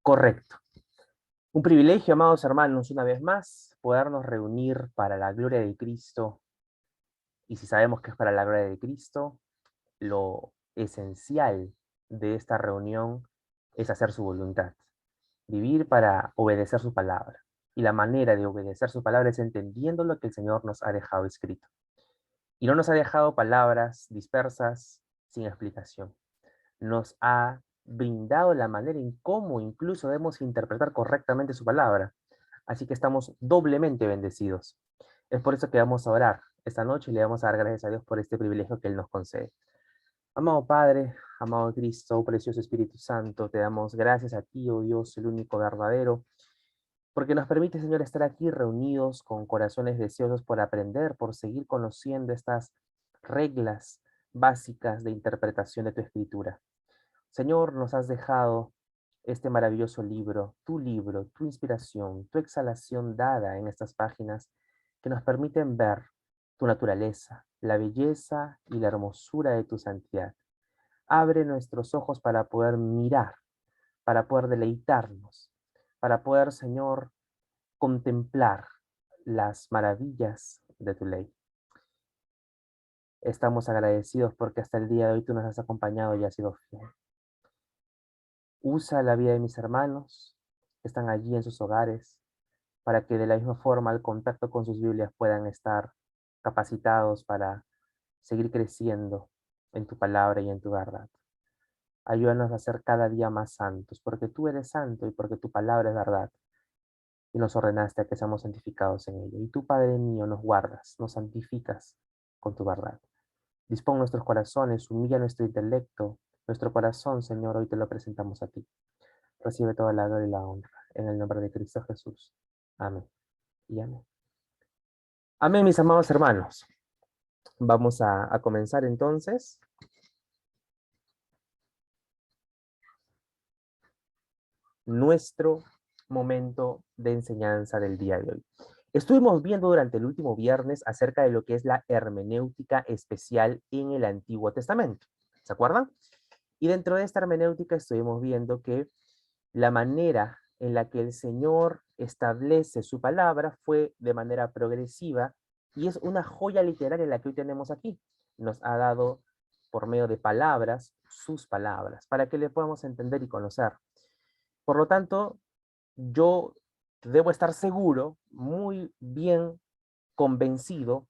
Correcto. Un privilegio, amados hermanos, una vez más, podernos reunir para la gloria de Cristo. Y si sabemos que es para la gloria de Cristo, lo esencial de esta reunión es hacer su voluntad, vivir para obedecer su palabra. Y la manera de obedecer su palabra es entendiendo lo que el Señor nos ha dejado escrito. Y no nos ha dejado palabras dispersas sin explicación. Nos ha brindado la manera en cómo incluso debemos interpretar correctamente su palabra. Así que estamos doblemente bendecidos. Es por eso que vamos a orar esta noche y le vamos a dar gracias a Dios por este privilegio que Él nos concede. Amado Padre, amado Cristo, precioso Espíritu Santo, te damos gracias a ti, oh Dios, el único verdadero, porque nos permite, Señor, estar aquí reunidos con corazones deseosos por aprender, por seguir conociendo estas reglas básicas de interpretación de tu Escritura. Señor, nos has dejado este maravilloso libro, tu inspiración, tu exhalación dada en estas páginas que nos permiten ver tu naturaleza, la belleza y la hermosura de tu santidad. Abre nuestros ojos para poder mirar, para poder deleitarnos, para poder, Señor, contemplar las maravillas de tu ley. Estamos agradecidos porque hasta el día de hoy tú nos has acompañado y has sido fiel. Usa la vida de mis hermanos que están allí en sus hogares para que de la misma forma al contacto con sus Biblias puedan estar capacitados para seguir creciendo en tu palabra y en tu verdad. Ayúdanos a ser cada día más santos, porque tú eres santo y porque tu palabra es verdad. Y nos ordenaste a que seamos santificados en ella. Y tú, Padre mío, nos guardas, nos santificas con tu verdad. Dispón nuestros corazones, humilla nuestro intelecto, nuestro corazón, Señor, hoy te lo presentamos a ti. Recibe toda la gloria y la honra. En el nombre de Cristo Jesús. Amén. Y amén. Amén, mis amados hermanos. Vamos a comenzar entonces. Nuestro momento de enseñanza del día de hoy. Estuvimos viendo durante el último viernes acerca de lo que es la hermenéutica especial en el Antiguo Testamento. ¿Se acuerdan? Y dentro de esta hermenéutica estuvimos viendo que la manera en la que el Señor establece su palabra fue de manera progresiva y es una joya literaria la que hoy tenemos aquí. Nos ha dado por medio de palabras, sus palabras, para que le podamos entender y conocer. Por lo tanto, yo debo estar seguro, muy bien convencido,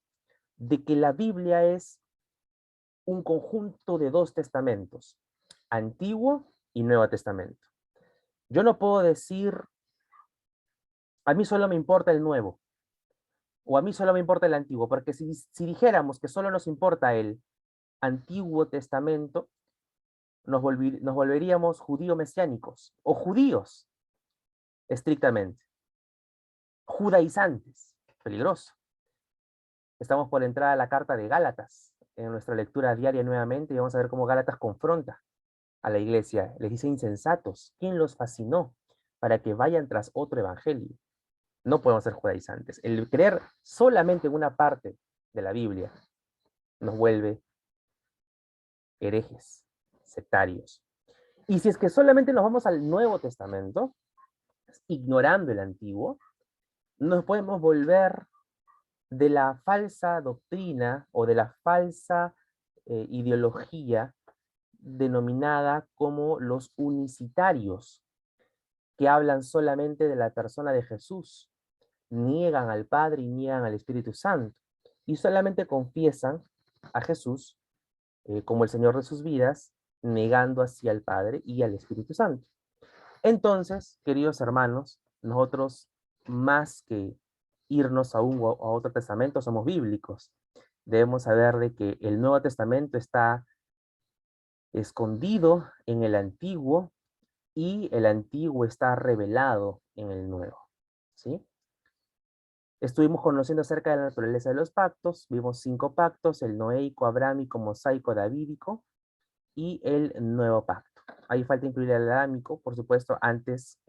de que la Biblia es un conjunto de dos testamentos, Antiguo y Nuevo Testamento. Yo no puedo decir, a mí solo me importa el Nuevo, o a mí solo me importa el Antiguo, porque si dijéramos que solo nos importa el Antiguo Testamento, nos volveríamos judíos mesiánicos, o judíos, estrictamente, judaizantes, peligroso. Estamos por entrar a la carta de Gálatas en nuestra lectura diaria nuevamente y vamos a ver cómo Gálatas confronta a la iglesia. Les dice insensatos. ¿Quién los fascinó para que vayan tras otro evangelio? No podemos ser judaizantes. El creer solamente en una parte de la Biblia nos vuelve herejes, sectarios. Y si es que solamente nos vamos al Nuevo Testamento, ignorando el Antiguo, nos podemos volver de la falsa doctrina o de la falsa ideología denominada como los unicitarios, que hablan solamente de la persona de Jesús, niegan al Padre y niegan al Espíritu Santo, y solamente confiesan a Jesús como el Señor de sus vidas, negando así al Padre y al Espíritu Santo. Entonces, queridos hermanos, nosotros más que irnos a un o a otro testamento, somos bíblicos. Debemos saber de que el Nuevo Testamento está escondido en el Antiguo y el Antiguo está revelado en el Nuevo, ¿sí? Estuvimos conociendo acerca de la naturaleza de los pactos, vimos 5 pactos, el noéico, abrámico, mosaico, davídico y el nuevo pacto. Ahí falta incluir el adámico, por supuesto, antes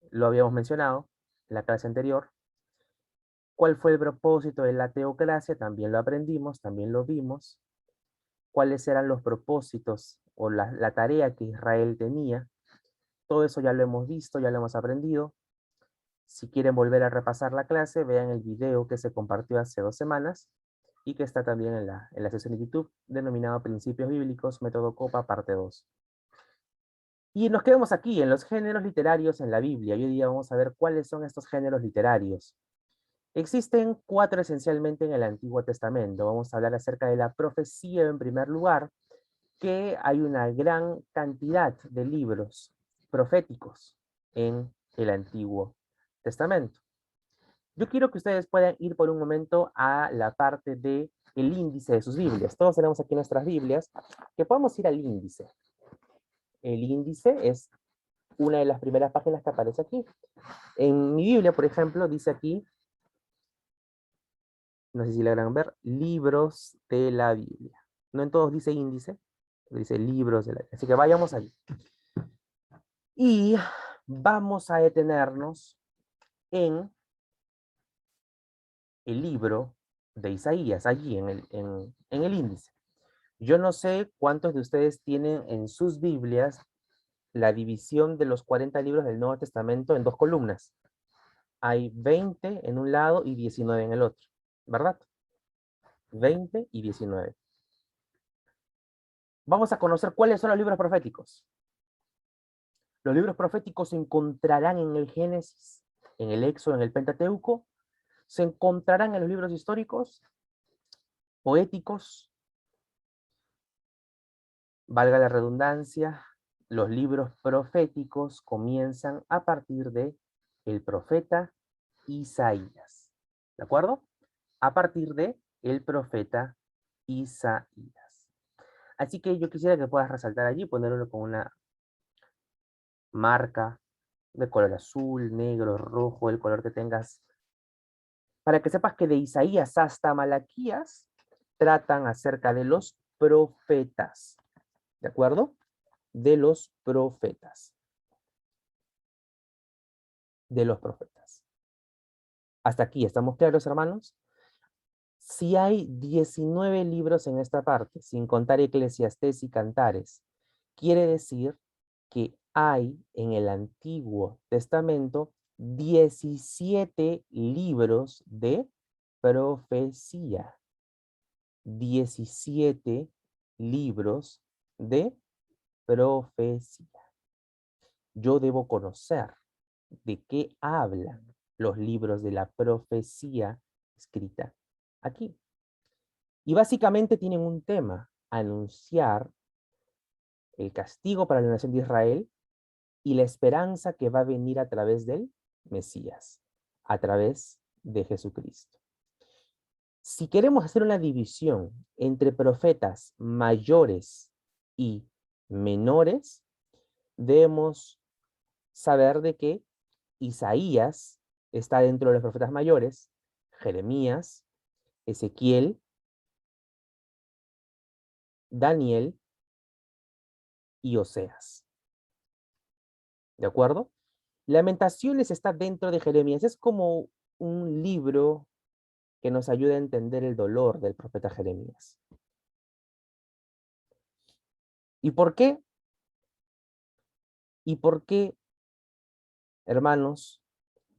lo habíamos mencionado en la clase anterior. ¿Cuál fue el propósito de la teocracia? También lo aprendimos, también lo vimos. ¿Cuáles eran los propósitos o la tarea que Israel tenía? Todo eso ya lo hemos visto, ya lo hemos aprendido. Si quieren volver a repasar la clase, vean el video que se compartió hace 2 semanas y que está también en la sesión de YouTube, denominado Principios Bíblicos, Método Copa, parte 2. Y nos quedamos aquí, en los géneros literarios en la Biblia. Y hoy día vamos a ver cuáles son estos géneros literarios. Existen 4 esencialmente en el Antiguo Testamento. Vamos a hablar acerca de la profecía en primer lugar, que hay una gran cantidad de libros proféticos en el Antiguo Testamento. Yo quiero que ustedes puedan ir por un momento a la parte de el índice de sus Biblias. Todos tenemos aquí nuestras Biblias, que podemos ir al índice. El índice es una de las primeras páginas que aparece aquí. En mi Biblia, por ejemplo, dice aquí, no sé si logran ver, libros de la Biblia. No en todos dice índice, dice libros de la Biblia. Así que vayamos ahí. Y vamos a detenernos en el libro de Isaías, allí en el índice. Yo no sé cuántos de ustedes tienen en sus Biblias la división de los 40 libros del Nuevo Testamento en 2 columnas. Hay 20 en un lado y 19 en el otro, ¿verdad? 20 y 19. Vamos a conocer cuáles son los libros proféticos. Los libros proféticos se encontrarán en el Génesis, en el Éxodo, en el Pentateuco. Se encontrarán en los libros históricos, poéticos, valga la redundancia, los libros proféticos comienzan a partir de el profeta Isaías. ¿De acuerdo? A partir de el profeta Isaías. Así que yo quisiera que puedas resaltar allí, ponerlo con una marca de color azul, negro, rojo, el color que tengas, para que sepas que de Isaías hasta Malaquías tratan acerca de los profetas. ¿De acuerdo? De los profetas. De los profetas. Hasta aquí, ¿estamos claros, hermanos? Si hay 19 libros en esta parte, sin contar Eclesiastés y Cantares, quiere decir que hay en el Antiguo Testamento 17 libros de profecía. 17 libros de profecía. Yo debo conocer de qué hablan los libros de la profecía escrita aquí. Y básicamente tienen un tema: anunciar el castigo para la nación de Israel y la esperanza que va a venir a través del Mesías, a través de Jesucristo. Si queremos hacer una división entre profetas mayores y menores, debemos saber de que Isaías está dentro de los profetas mayores, Jeremías, Ezequiel, Daniel y Oseas. ¿De acuerdo? Lamentaciones está dentro de Jeremías. Es como un libro que nos ayuda a entender el dolor del profeta Jeremías. ¿Y por qué? ¿Y por qué, hermanos,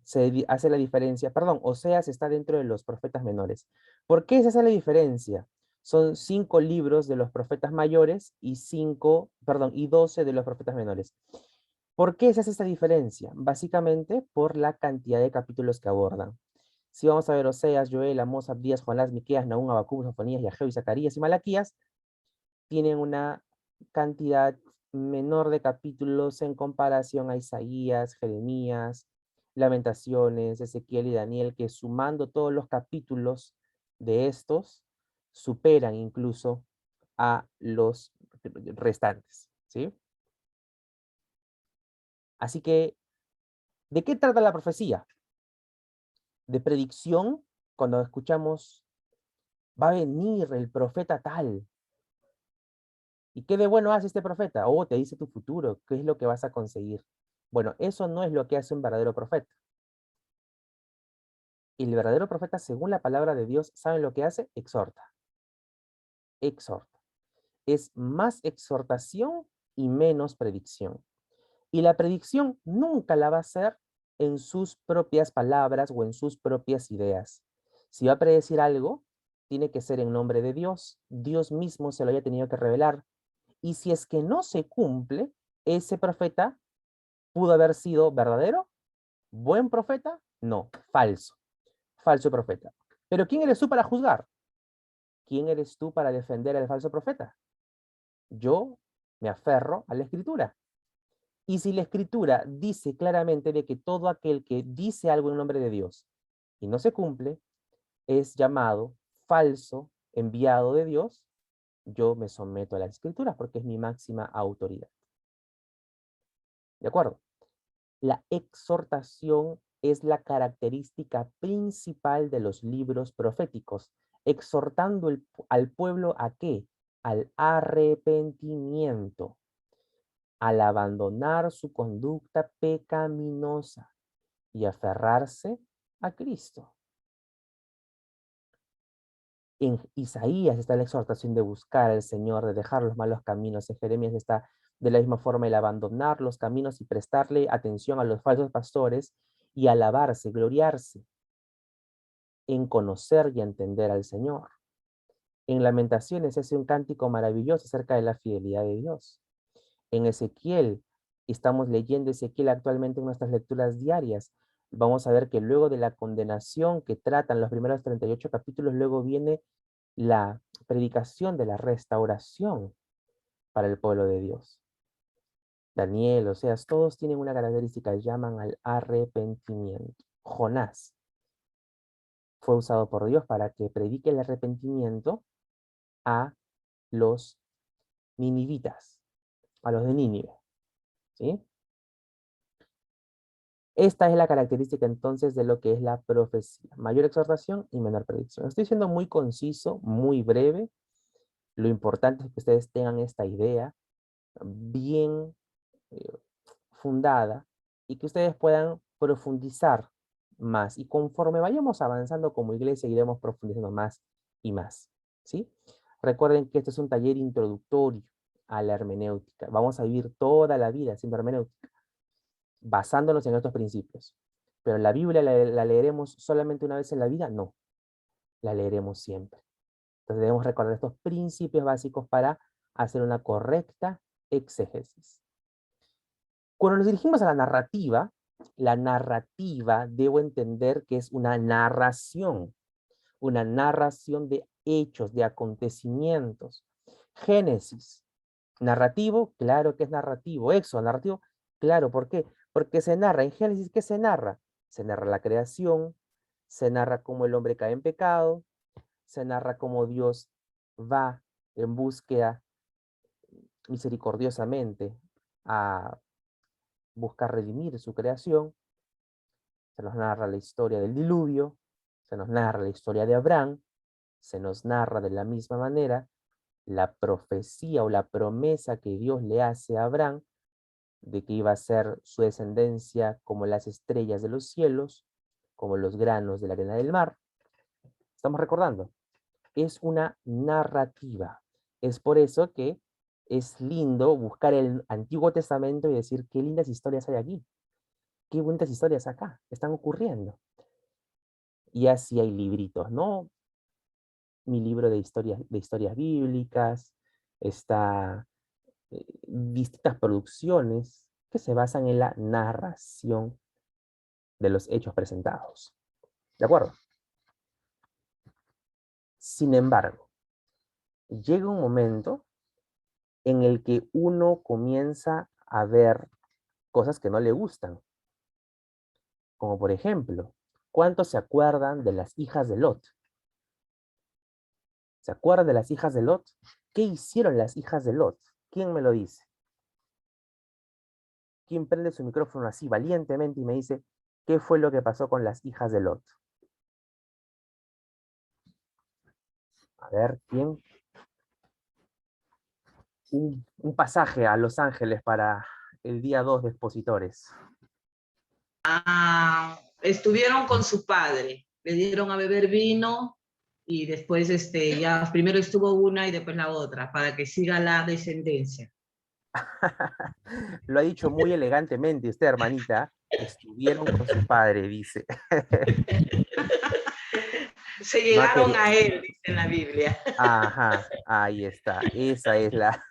se hace la diferencia? Perdón, Oseas está dentro de los profetas menores. ¿Por qué se hace la diferencia? Son 5 libros de los profetas mayores y 12 de los profetas menores. ¿Por qué se hace esta diferencia? Básicamente por la cantidad de capítulos que abordan. Si vamos a ver Oseas, Joel, Amós, Abdías, Jonás, Miqueas, Nahum, Habacuc, Sofonías, Ageo, Zacarías y Malaquías, tienen una cantidad menor de capítulos en comparación a Isaías, Jeremías, Lamentaciones, Ezequiel y Daniel, que sumando todos los capítulos de estos, superan incluso a los restantes, ¿sí? Así que, ¿de qué trata la profecía? De predicción, cuando escuchamos, va a venir el profeta tal. ¿Y qué de bueno hace este profeta? Oh, te dice tu futuro, qué es lo que vas a conseguir. Bueno, eso no es lo que hace un verdadero profeta. El verdadero profeta, según la palabra de Dios, ¿saben lo que hace? Exhorta. Exhorta. Es más exhortación y menos predicción. Y la predicción nunca la va a hacer en sus propias palabras o en sus propias ideas. Si va a predecir algo, tiene que ser en nombre de Dios. Dios mismo se lo haya tenido que revelar. Y si es que no se cumple, ese profeta pudo haber sido verdadero, buen profeta, no, falso, falso profeta. Pero ¿quién eres tú para juzgar? ¿Quién eres tú para defender al falso profeta? Yo me aferro a la escritura. Y si la escritura dice claramente de que todo aquel que dice algo en nombre de Dios y no se cumple, es llamado falso, enviado de Dios, yo me someto a las escrituras porque es mi máxima autoridad. ¿De acuerdo? La exhortación es la característica principal de los libros proféticos, exhortando al pueblo ¿a qué? Al arrepentimiento, al abandonar su conducta pecaminosa y aferrarse a Cristo. En Isaías está la exhortación de buscar al Señor, de dejar los malos caminos. En Jeremías está de la misma forma el abandonar los caminos y prestarle atención a los falsos pastores y alabarse, gloriarse en conocer y entender al Señor. En Lamentaciones hace un cántico maravilloso acerca de la fidelidad de Dios. En Ezequiel, estamos leyendo Ezequiel actualmente en nuestras lecturas diarias. Vamos a ver que luego de la condenación que tratan los primeros 38 capítulos, luego viene la predicación de la restauración para el pueblo de Dios. Daniel, Oseas, todos tienen una característica, llaman al arrepentimiento. Jonás fue usado por Dios para que predique el arrepentimiento a los ninivitas, a los de Nínive. ¿Sí? Esta es la característica entonces de lo que es la profecía. Mayor exhortación y menor predicción. Estoy siendo muy conciso, muy breve. Lo importante es que ustedes tengan esta idea bien fundada y que ustedes puedan profundizar más. Y conforme vayamos avanzando como iglesia, iremos profundizando más y más. ¿Sí? Recuerden que este es un taller introductorio a la hermenéutica. Vamos a vivir toda la vida haciendo hermenéutica, basándonos en estos principios. Pero la Biblia la leeremos solamente una vez en la vida, no, la leeremos siempre. Entonces debemos recordar estos principios básicos para hacer una correcta exégesis. Cuando nos dirigimos a la narrativa debo entender que es una narración de hechos, de acontecimientos. Génesis, narrativo, claro que es narrativo. Éxodo, narrativo, claro, ¿por qué? Porque se narra, en Génesis, ¿qué se narra? Se narra la creación, se narra cómo el hombre cae en pecado, se narra cómo Dios va en búsqueda misericordiosamente a buscar redimir su creación. Se nos narra la historia del diluvio, se nos narra la historia de Abraham, se nos narra de la misma manera la profecía o la promesa que Dios le hace a Abraham de que iba a ser su descendencia como las estrellas de los cielos, como los granos de la arena del mar. ¿Estamos recordando? Es una narrativa. Es por eso que es lindo buscar el Antiguo Testamento y decir qué lindas historias hay aquí, qué bonitas historias acá están ocurriendo. Y así hay libritos, ¿no? Mi libro de historias bíblicas, está distintas producciones que se basan en la narración de los hechos presentados. ¿De acuerdo? Sin embargo, llega un momento en el que uno comienza a ver cosas que no le gustan. Como por ejemplo, ¿cuántos se acuerdan de las hijas de Lot? ¿Se acuerdan de las hijas de Lot? ¿Qué hicieron las hijas de Lot? ¿Quién me lo dice? ¿Quién prende su micrófono así valientemente y me dice qué fue lo que pasó con las hijas de Lot? A ver, ¿quién? Un pasaje a Los Ángeles para el día 2 de expositores. Estuvieron con su padre, le dieron a beber vino y después ya primero estuvo una y después la otra, para que siga la descendencia. Lo ha dicho muy elegantemente usted, hermanita. Estuvieron con su padre, dice. Se No ha llegaron querido. a él, dice en la Biblia. Ajá, ahí está. Esa es la,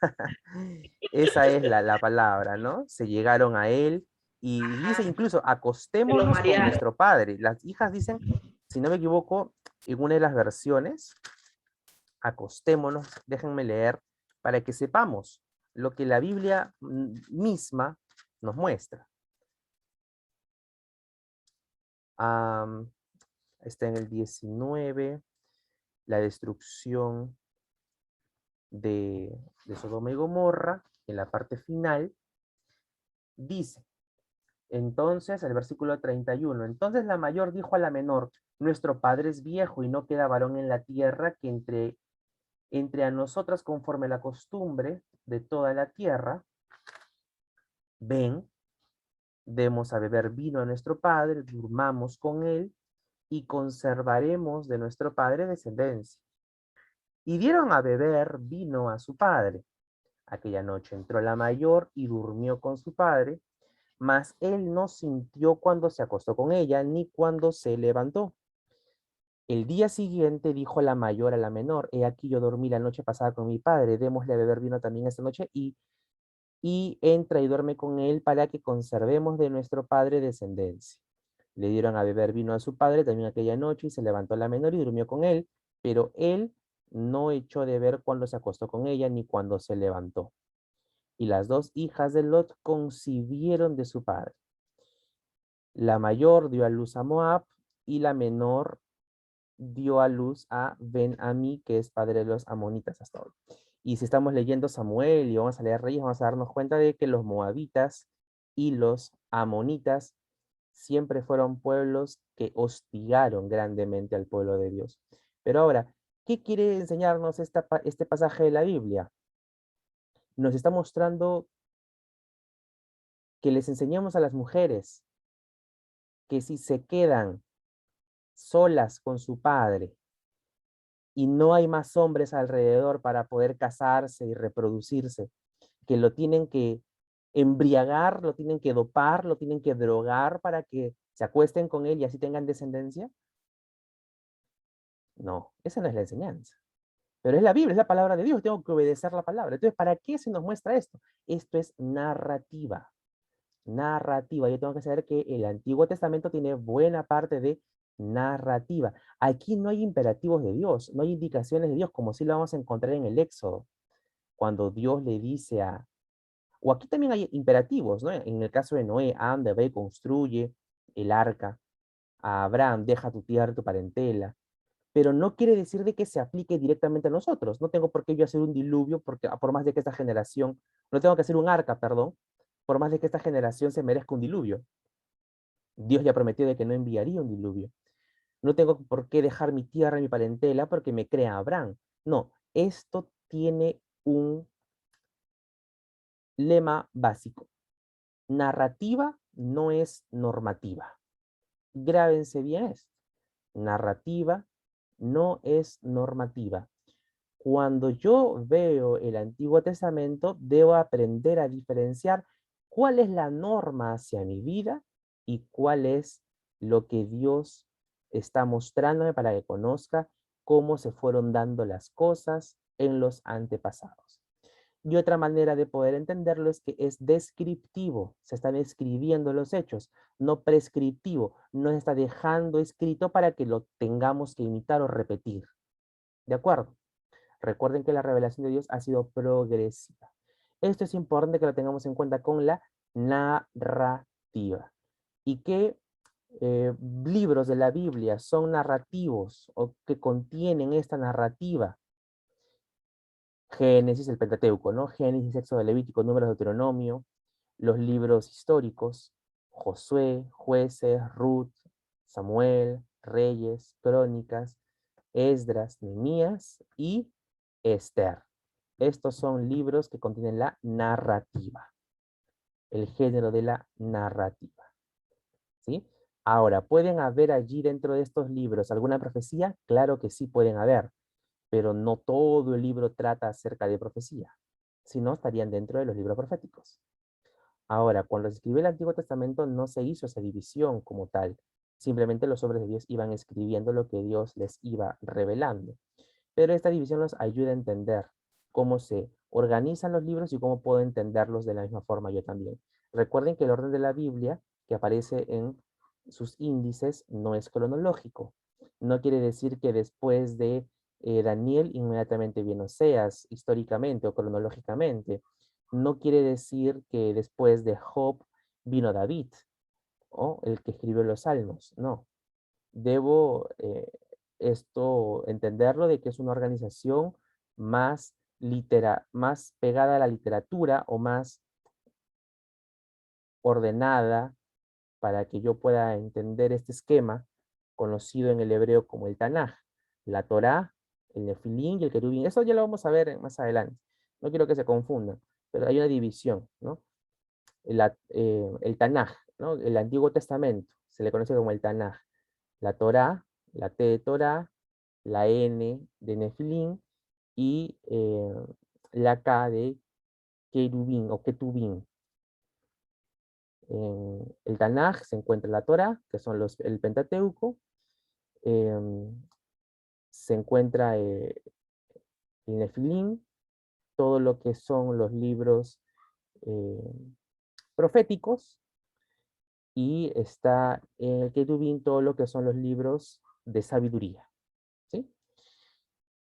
esa es la palabra, ¿no? Se llegaron a él y dice Ajá, incluso, se lo acostémonos con marearon. nuestro padre. Las hijas dicen, si no me equivoco, en una de las versiones, acostémonos, déjenme leer, para que sepamos lo que la Biblia misma nos muestra. Am, está en el 19, la destrucción de Sodoma y Gomorra, en la parte final, dice, entonces, el versículo 31, entonces la mayor dijo a la menor, nuestro padre es viejo y no queda varón en la tierra que entre a nosotras conforme la costumbre de toda la tierra, ven, demos a beber vino a nuestro padre, durmamos con él y conservaremos de nuestro padre descendencia. Y dieron a beber vino a su padre. Aquella noche entró la mayor y durmió con su padre, mas él no sintió cuando se acostó con ella, ni cuando se levantó. El día siguiente dijo la mayor a la menor, he aquí yo dormí la noche pasada con mi padre, démosle a beber vino también esta noche y entra y duerme con él para que conservemos de nuestro padre descendencia. Le dieron a beber vino a su padre también aquella noche y se levantó la menor y durmió con él, pero él no echó de ver cuando se acostó con ella ni cuando se levantó. Y las dos hijas de Lot concibieron de su padre. La mayor dio a luz a Moab y la menor dio a luz a Ben-Amí, que es padre de los amonitas hasta hoy. Y si estamos leyendo Samuel y vamos a leer Reyes, vamos a darnos cuenta de que los moabitas y los amonitas siempre fueron pueblos que hostigaron grandemente al pueblo de Dios. Pero ahora, ¿qué quiere enseñarnos este pasaje de la Biblia? Nos está mostrando que les enseñamos a las mujeres que si se quedan solas con su padre y no hay más hombres alrededor para poder casarse y reproducirse, que lo tienen que embriagar, lo tienen que dopar, lo tienen que drogar para que se acuesten con él y así tengan descendencia. No, esa no es la enseñanza. Pero es la Biblia, es la palabra de Dios, tengo que obedecer la palabra. Entonces, ¿para qué se nos muestra esto? Esto es narrativa. Narrativa. Yo tengo que saber que el Antiguo Testamento tiene buena parte de narrativa. Aquí no hay imperativos de Dios, no hay indicaciones de Dios, como sí lo vamos a encontrar en el Éxodo, cuando Dios le dice o aquí también hay imperativos, ¿no? En el caso de Noé, anda, ve, construye el arca. A Abraham, deja tu tierra, tu parentela. Pero no quiere decir de que se aplique directamente a nosotros. No tengo por qué yo hacer un diluvio, porque por más de que esta generación, no tengo que hacer un arca, perdón, por más de que esta generación se merezca un diluvio. Dios ya prometió de que no enviaría un diluvio. No tengo por qué dejar mi tierra y mi parentela porque me crea Abraham. No, esto tiene un lema básico. Narrativa no es normativa. Grábense bien esto. Narrativa no es normativa. Cuando yo veo el Antiguo Testamento, debo aprender a diferenciar cuál es la norma hacia mi vida y cuál es lo que Dios está mostrándome para que conozca cómo se fueron dando las cosas en los antepasados. Y otra manera de poder entenderlo es que es descriptivo, se están escribiendo los hechos, no prescriptivo, no se está dejando escrito para que lo tengamos que imitar o repetir. ¿De acuerdo? Recuerden que la revelación de Dios ha sido progresiva. Esto es importante que lo tengamos en cuenta con la narrativa. ¿Y qué libros de la Biblia son narrativos o que contienen esta narrativa? Génesis, el Pentateuco, ¿no? Génesis, Éxodo, Levítico, Números, Deuteronomio, los libros históricos, Josué, Jueces, Ruth, Samuel, Reyes, Crónicas, Esdras, Nehemías y Esther. Estos son libros que contienen la narrativa, el género de la narrativa, ¿sí? Ahora, ¿pueden haber allí dentro de estos libros alguna profecía? Claro que sí pueden haber, pero no todo el libro trata acerca de profecía. Si no, estarían dentro de los libros proféticos. Ahora, cuando se escribió el Antiguo Testamento no se hizo esa división como tal. Simplemente los hombres de Dios iban escribiendo lo que Dios les iba revelando. Pero esta división nos ayuda a entender cómo se organizan los libros y cómo puedo entenderlos de la misma forma yo también. Recuerden que el orden de la Biblia, que aparece en sus índices, no es cronológico. No quiere decir que después de Daniel inmediatamente viene Oseas, históricamente o cronológicamente. No quiere decir que después de Job vino David, o el que escribió los salmos. No, debo esto entenderlo de que es una organización más, más pegada a la literatura o más ordenada para que yo pueda entender este esquema conocido en el hebreo como el Tanaj, la Torá, el Nefilín y el Querubín. Eso ya lo vamos a ver más adelante. No quiero que se confundan, pero hay una división, ¿no? El Tanaj, ¿no? El Antiguo Testamento, se le conoce como el Tanaj. La Torá, la T de Torá, la N de Nefilín y la K de Querubín o Ketubín. En el Tanaj se encuentra la Torá, que son el Pentateuco, se encuentra el Nefilín, todo lo que son los libros eh, proféticos, y está en el Ketubín todo lo que son los libros de sabiduría, ¿sí?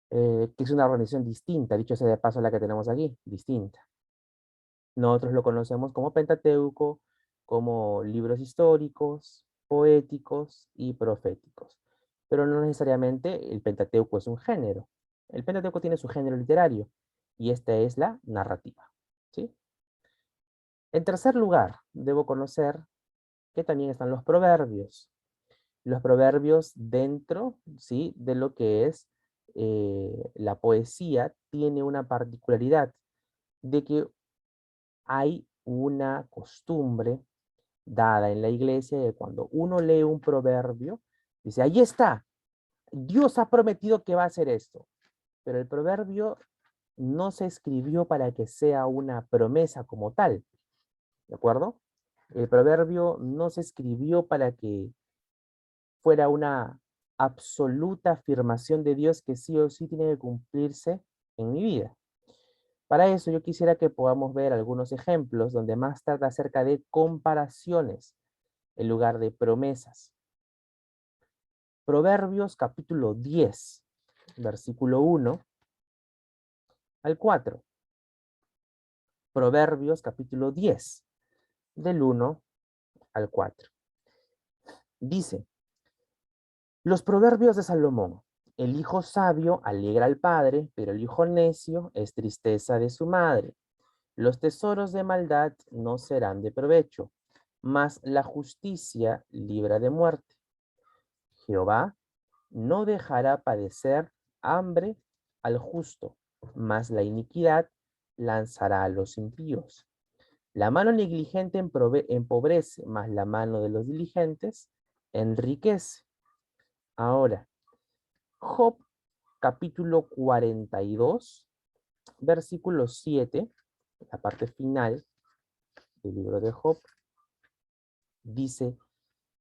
Que es una organización distinta, dicho sea de paso a la que tenemos aquí, distinta. Nosotros lo conocemos como Pentateuco, como libros históricos, poéticos y proféticos. Pero no necesariamente el Pentateuco es un género. El Pentateuco tiene su género literario y esta es la narrativa, ¿sí? En tercer lugar, debo conocer que también están los proverbios. Los proverbios dentro, ¿sí?, de lo que es la poesía tiene una particularidad de que hay una costumbre dada en la iglesia de cuando uno lee un proverbio, dice, ahí está, Dios ha prometido que va a hacer esto. Pero el proverbio no se escribió para que sea una promesa como tal, ¿de acuerdo? El proverbio no se escribió para que fuera una absoluta afirmación de Dios que sí o sí tiene que cumplirse en mi vida. Para eso yo quisiera que podamos ver algunos ejemplos donde más trata acerca de comparaciones en lugar de promesas. Proverbios capítulo 10, versículo 1 al 4. Proverbios capítulo 10, del 1 al 4. Dice, los proverbios de Salomón. El hijo sabio alegra al padre, pero el hijo necio es tristeza de su madre. Los tesoros de maldad no serán de provecho, mas la justicia libra de muerte. Jehová no dejará padecer hambre al justo, mas la iniquidad lanzará a los impíos. La mano negligente empobrece, mas la mano de los diligentes enriquece. Ahora, Job capítulo 42, versículo 7, la parte final del libro de Job, dice,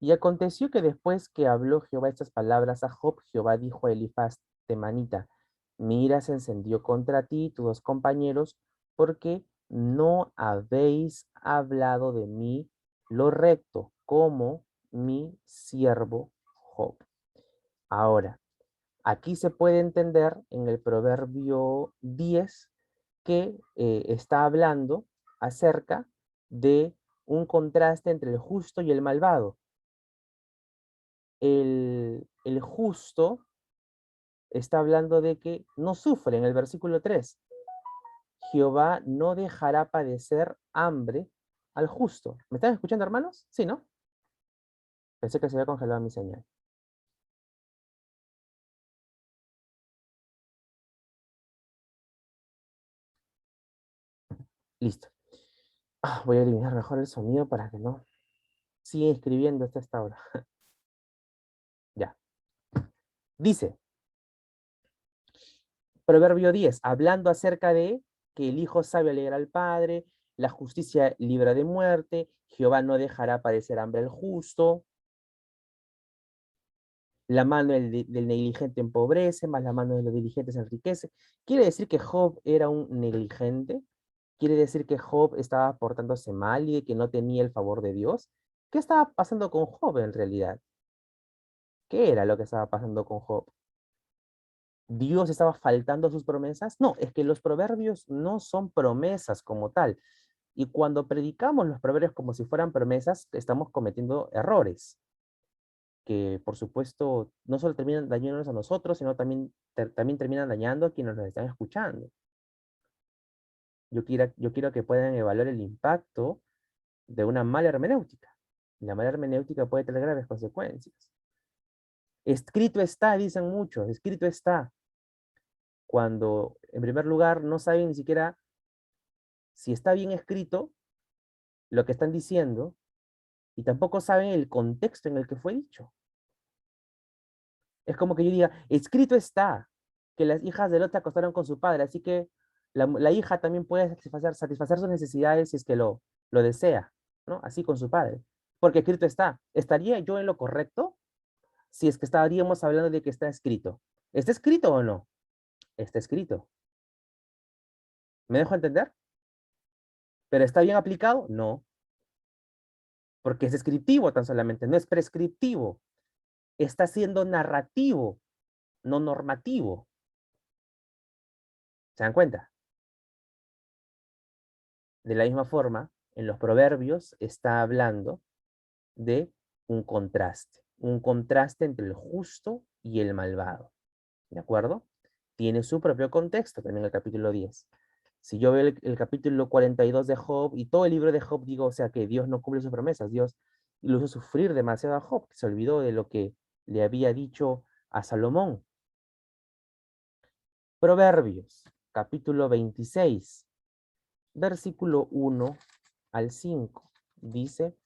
y aconteció que después que habló Jehová estas palabras a Job, Jehová dijo a Elifaz temanita, mi ira se encendió contra ti y tus dos compañeros, porque no habéis hablado de mí lo recto, como mi siervo Job. Ahora, aquí se puede entender en el proverbio 10 que está hablando acerca de un contraste entre el justo y el malvado. El justo está hablando de que no sufre en el versículo 3. Jehová no dejará padecer hambre al justo. ¿Me están escuchando, hermanos? Sí, ¿no? Pensé que se había congelado mi señal. Listo. Voy a eliminar mejor el sonido para que no siga escribiendo hasta esta hora. Ya. Dice, Proverbio 10, hablando acerca de que el hijo sabio alegra al padre, la justicia libra de muerte, Jehová no dejará padecer hambre al justo, la mano del negligente empobrece, más la mano de los diligentes enriquece. ¿Quiere decir que Job era un negligente? ¿Quiere decir que Job estaba portándose mal y que no tenía el favor de Dios? ¿Qué estaba pasando con Job en realidad? ¿Qué era lo que estaba pasando con Job? ¿Dios estaba faltando a sus promesas? No, es que los proverbios no son promesas como tal. Y cuando predicamos los proverbios como si fueran promesas, estamos cometiendo errores que, por supuesto, no solo terminan dañándonos a nosotros, sino también terminan dañando a quienes nos están escuchando. Yo quiero que puedan evaluar el impacto de una mala hermenéutica. La mala hermenéutica puede tener graves consecuencias. Escrito está, dicen muchos, escrito está. Cuando, en primer lugar, no saben ni siquiera si está bien escrito lo que están diciendo y tampoco saben el contexto en el que fue dicho. Es como que yo diga, escrito está que las hijas de Lot se acostaron con su padre, así que la hija también puede satisfacer sus necesidades si es que lo desea, ¿no? Así con su padre. Porque escrito está. ¿Estaría yo en lo correcto si es que estaríamos hablando de que está escrito? ¿Está escrito o no? Está escrito. ¿Me dejo entender? ¿Pero está bien aplicado? No. Porque es descriptivo tan solamente, no es prescriptivo. Está siendo narrativo, no normativo. ¿Se dan cuenta? De la misma forma, en los proverbios está hablando de un contraste entre el justo y el malvado. ¿De acuerdo? Tiene su propio contexto también el capítulo 10. Si yo veo el capítulo 42 de Job y todo el libro de Job, digo, o sea, que Dios no cumple sus promesas, Dios lo hizo sufrir demasiado a Job, que se olvidó de lo que le había dicho a Salomón. Proverbios, capítulo 26, versículo 1 al 5, dice,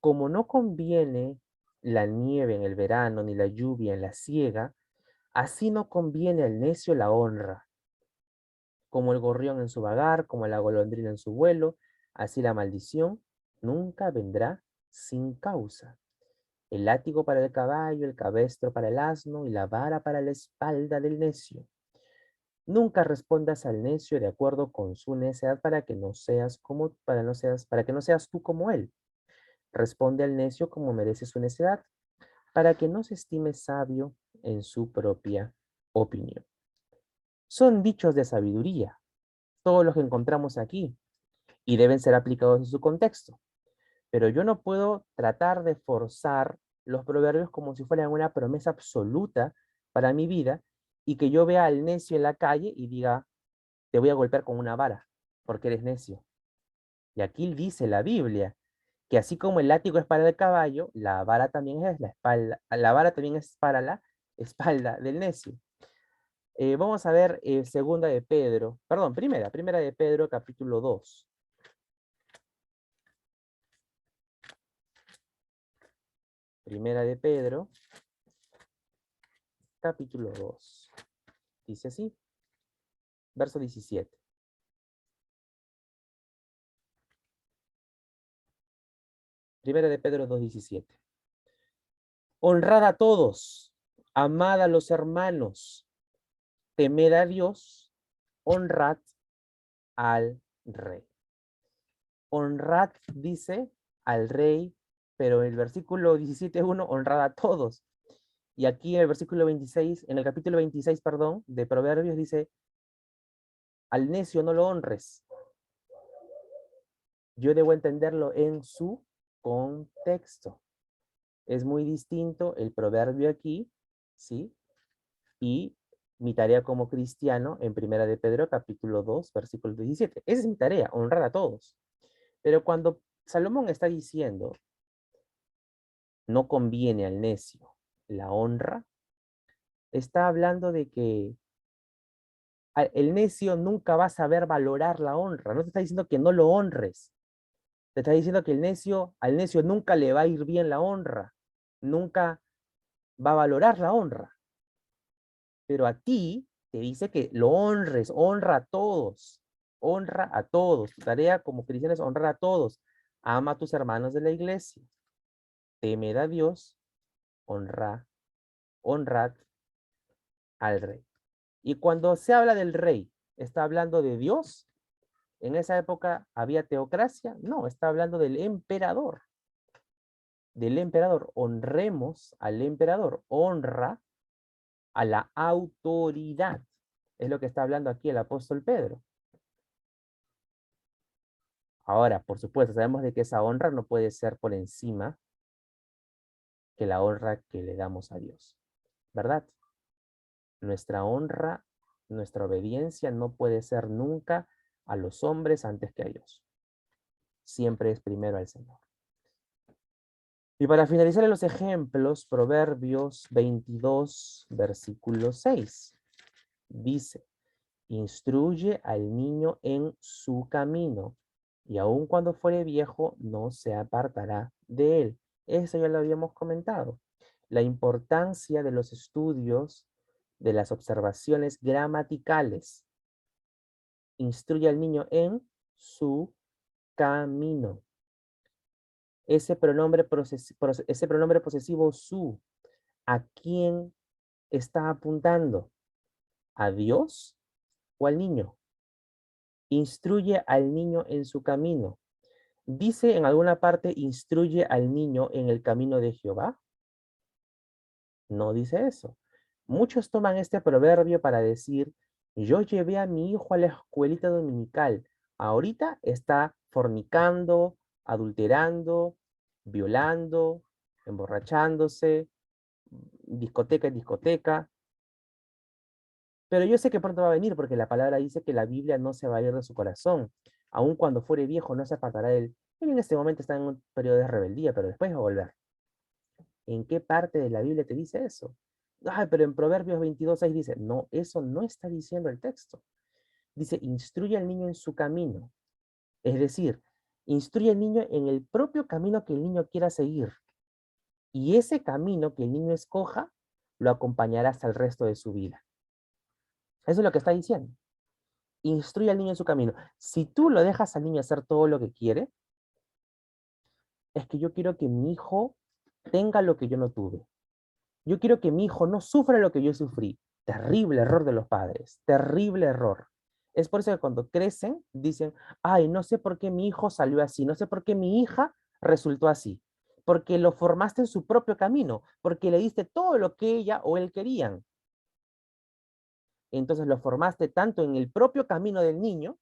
como no conviene la nieve en el verano ni la lluvia en la siega, así no conviene al necio la honra. Como el gorrión en su vagar, como la golondrina en su vuelo, así la maldición nunca vendrá sin causa. El látigo para el caballo, el cabestro para el asno y la vara para la espalda del necio. Nunca respondas al necio de acuerdo con su necedad para que no seas tú como él. Responde al necio como merece su necedad, para que no se estime sabio en su propia opinión. Son dichos de sabiduría, todos los que encontramos aquí, y deben ser aplicados en su contexto. Pero yo no puedo tratar de forzar los proverbios como si fueran una promesa absoluta para mi vida y que yo vea al necio en la calle y diga, te voy a golpear con una vara, porque eres necio. Y aquí dice la Biblia que así como el látigo es para el caballo, la vara también es la espalda, la vara también es para la espalda del necio. Vamos a ver segunda de Pedro, perdón, primera de Pedro, capítulo 2. Primera de Pedro, capítulo 2. Dice así, verso 17. Primera de Pedro 2:17. Honrad a todos, amad a los hermanos, temed a Dios, honrad al rey. Honrad, dice, al rey, pero en el versículo 17:1, honrad a todos. Y aquí en el versículo 26, en el capítulo 26, perdón, de Proverbios dice, al necio no lo honres. Yo debo entenderlo en su contexto. Es muy distinto el proverbio aquí, ¿sí? Y mi tarea como cristiano en Primera de Pedro, capítulo 2, versículo 17. Esa es mi tarea, honrar a todos. Pero cuando Salomón está diciendo, no conviene al necio la honra, está hablando de que el necio nunca va a saber valorar la honra. No te está diciendo que no lo honres. Te está diciendo que al necio nunca le va a ir bien la honra. Nunca va a valorar la honra. Pero a ti te dice que lo honres, honra a todos. honra a todos. Tu tarea como cristiano es honrar a todos. Ama a tus hermanos de la iglesia. Temed a Dios. Honrad al rey. Y cuando se habla del rey, ¿está hablando de Dios? ¿En esa época había teocracia? No, está hablando del emperador. Del emperador. Honremos al emperador. Honra a la autoridad. Es lo que está hablando aquí el apóstol Pedro. Ahora, por supuesto, sabemos de que esa honra no puede ser por encima que la honra que le damos a Dios. ¿Verdad? Nuestra honra, nuestra obediencia no puede ser nunca a los hombres antes que a Dios. Siempre es primero al Señor. Y para finalizar en los ejemplos, Proverbios 22, versículo 6. Dice, instruye al niño en su camino, y aun cuando fuere viejo, no se apartará de él. Eso ya lo habíamos comentado. La importancia de los estudios, de las observaciones gramaticales. Instruye al niño en su camino. Ese pronombre posesivo su, ¿a quién está apuntando? ¿A Dios o al niño? Instruye al niño en su camino. ¿Dice en alguna parte instruye al niño en el camino de Jehová? No dice eso. Muchos toman este proverbio para decir, yo llevé a mi hijo a la escuelita dominical. Ahorita está fornicando, adulterando, violando, emborrachándose, discoteca en discoteca. Pero yo sé que pronto va a venir porque la palabra dice que la Biblia no se va a ir de su corazón. Aun cuando fuere viejo no se apartará de él. Él en este momento está en un periodo de rebeldía, pero después va a volver. ¿En qué parte de la Biblia te dice eso? Ay, pero en Proverbios 22:6 dice, no, eso no está diciendo el texto. Dice, instruye al niño en su camino. Es decir, instruye al niño en el propio camino que el niño quiera seguir. Y ese camino que el niño escoja, lo acompañará hasta el resto de su vida. Eso es lo que está diciendo. Instruye al niño en su camino. Si tú lo dejas al niño hacer todo lo que quiere, es que yo quiero que mi hijo tenga lo que yo no tuve. Yo quiero que mi hijo no sufra lo que yo sufrí. Terrible error de los padres, terrible error. Es por eso que cuando crecen dicen, ay, no sé por qué mi hijo salió así, no sé por qué mi hija resultó así. Porque lo formaste en su propio camino, porque le diste todo lo que ella o él querían. Entonces lo formaste tanto en el propio camino del niño,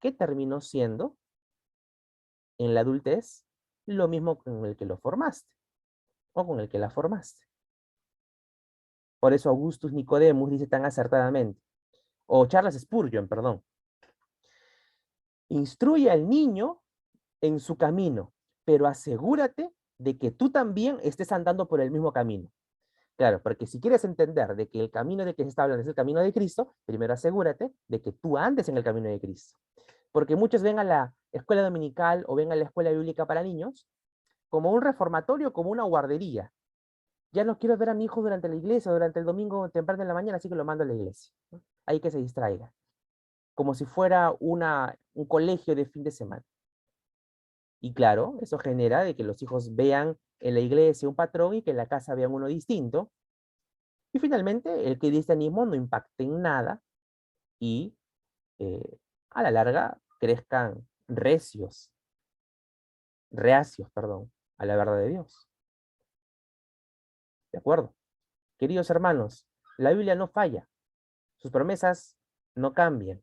que terminó siendo, en la adultez, lo mismo con el que lo formaste, o con el que la formaste. Por eso Augustus Nicodemus dice tan acertadamente, o Charles Spurgeon, perdón, instruye al niño en su camino, pero asegúrate de que tú también estés andando por el mismo camino. Claro, porque si quieres entender de que el camino de que se está hablando es el camino de Cristo, primero asegúrate de que tú andes en el camino de Cristo. Porque muchos ven a la escuela dominical o ven a la escuela bíblica para niños como un reformatorio, como una guardería. Ya no quiero ver a mi hijo durante la iglesia, durante el domingo temprano en la mañana, así que lo mando a la iglesia. Ahí que se distraiga. Como si fuera un colegio de fin de semana. Y claro, eso genera de que los hijos vean en la iglesia un patrón y que en la casa vean uno distinto. Y finalmente, el cristianismo no impacte en nada y a la larga crezcan reacios, perdón, a la verdad de Dios. ¿De acuerdo? Queridos hermanos, la Biblia no falla, sus promesas no cambian,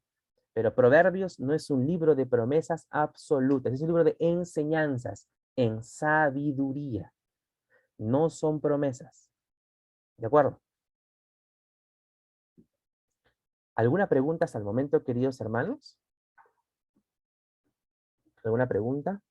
pero Proverbios no es un libro de promesas absolutas, es un libro de enseñanzas en sabiduría. No son promesas. ¿De acuerdo? ¿Alguna pregunta hasta el momento, queridos hermanos? ¿Alguna pregunta?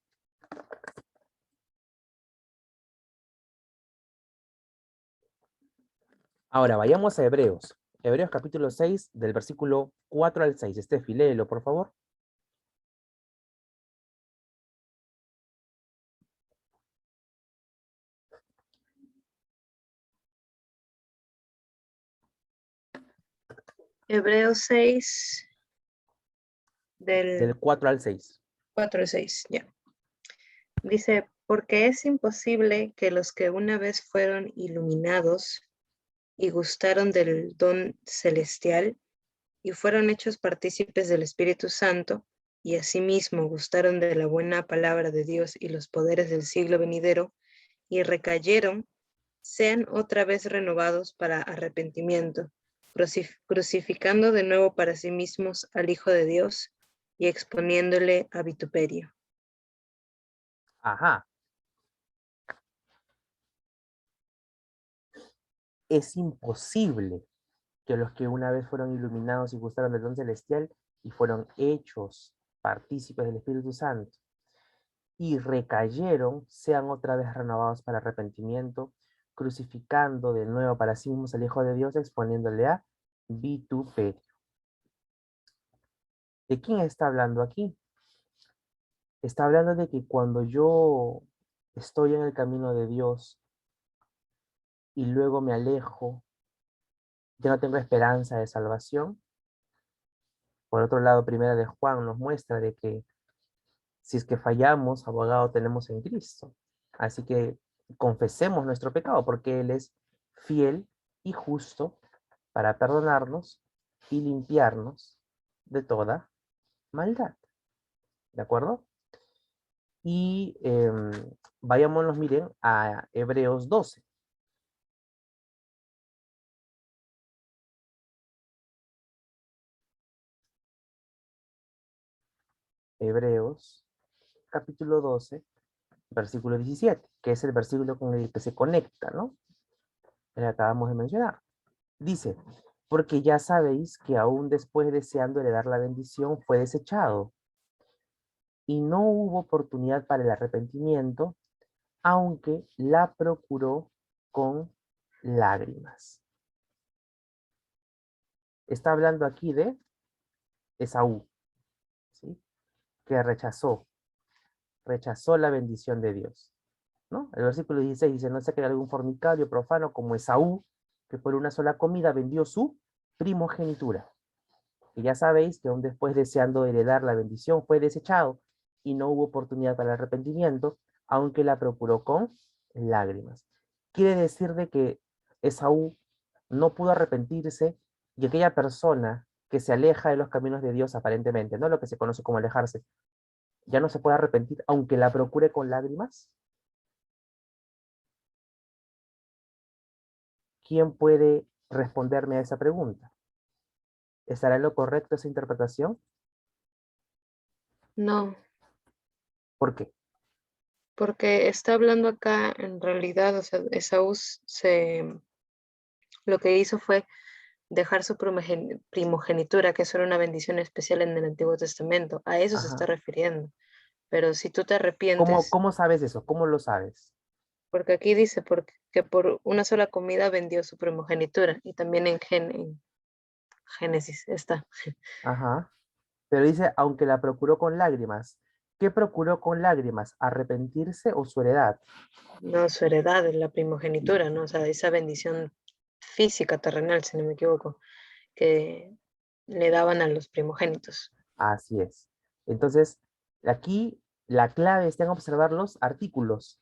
Ahora, vayamos a Hebreos. Hebreos capítulo 6, del versículo 4 al 6. Estefi, léelo, por favor. Hebreos 6, Del 4 al 6. 4 al 6, ya. Dice, porque es imposible que los que una vez fueron iluminados y gustaron del don celestial y fueron hechos partícipes del Espíritu Santo y asimismo gustaron de la buena palabra de Dios y los poderes del siglo venidero y recayeron, sean otra vez renovados para arrepentimiento, crucificando de nuevo para sí mismos al Hijo de Dios y exponiéndole a vituperio. Ajá. Es imposible que los que una vez fueron iluminados y gustaron del don celestial y fueron hechos partícipes del Espíritu Santo y recayeron, sean otra vez renovados para arrepentimiento, crucificando de nuevo para sí mismos al Hijo de Dios, exponiéndole a vituperio. ¿De quién está hablando aquí? Está hablando de que cuando yo estoy en el camino de Dios y luego me alejo, ya no tengo esperanza de salvación. Por otro lado, Primera de Juan nos muestra de que si es que fallamos, abogado tenemos en Cristo. Así que confesemos nuestro pecado porque Él es fiel y justo para perdonarnos y limpiarnos de toda maldad. ¿De acuerdo? Y vayámonos, miren, a Hebreos 12. Hebreos, capítulo 12, versículo 17, que es el versículo con el que se conecta, ¿no? Que acabamos de mencionar. Dice, porque ya sabéis que aún después deseando heredar la bendición fue desechado, y no hubo oportunidad para el arrepentimiento, aunque la procuró con lágrimas. Está hablando aquí de Esaú, ¿sí? Que rechazó la bendición de Dios, ¿no? El versículo 16 dice, no sé que algún fornicario profano como Esaú, que por una sola comida vendió su primogenitura. Y ya sabéis que aún después deseando heredar la bendición fue desechado y no hubo oportunidad para el arrepentimiento, aunque la procuró con lágrimas. Quiere decir de que Esaú no pudo arrepentirse y aquella persona que se aleja de los caminos de Dios aparentemente, no lo que se conoce como alejarse, ya no se puede arrepentir aunque la procure con lágrimas. ¿Quién puede responderme a esa pregunta? ¿Estará en lo correcto esa interpretación? No, ¿Por qué? porque está hablando acá en realidad, o sea, Esaú lo que hizo fue dejar su primogenitura, que eso era una bendición especial en el Antiguo Testamento. A eso se está Ajá. refiriendo. Pero si tú te ¿Cómo, arrepientes, cómo sabes eso? ¿Cómo lo sabes? porque aquí dice que por una sola comida vendió su primogenitura, y también en Génesis está. Ajá. Pero dice, aunque la procuró con lágrimas. ¿Qué procuró con lágrimas? ¿Arrepentirse o su heredad? No, su heredad es la primogenitura, ¿no? O sea, esa bendición física, terrenal, si no me equivoco, que le daban a los primogénitos. Así es. Entonces, aquí la clave está en observar los artículos.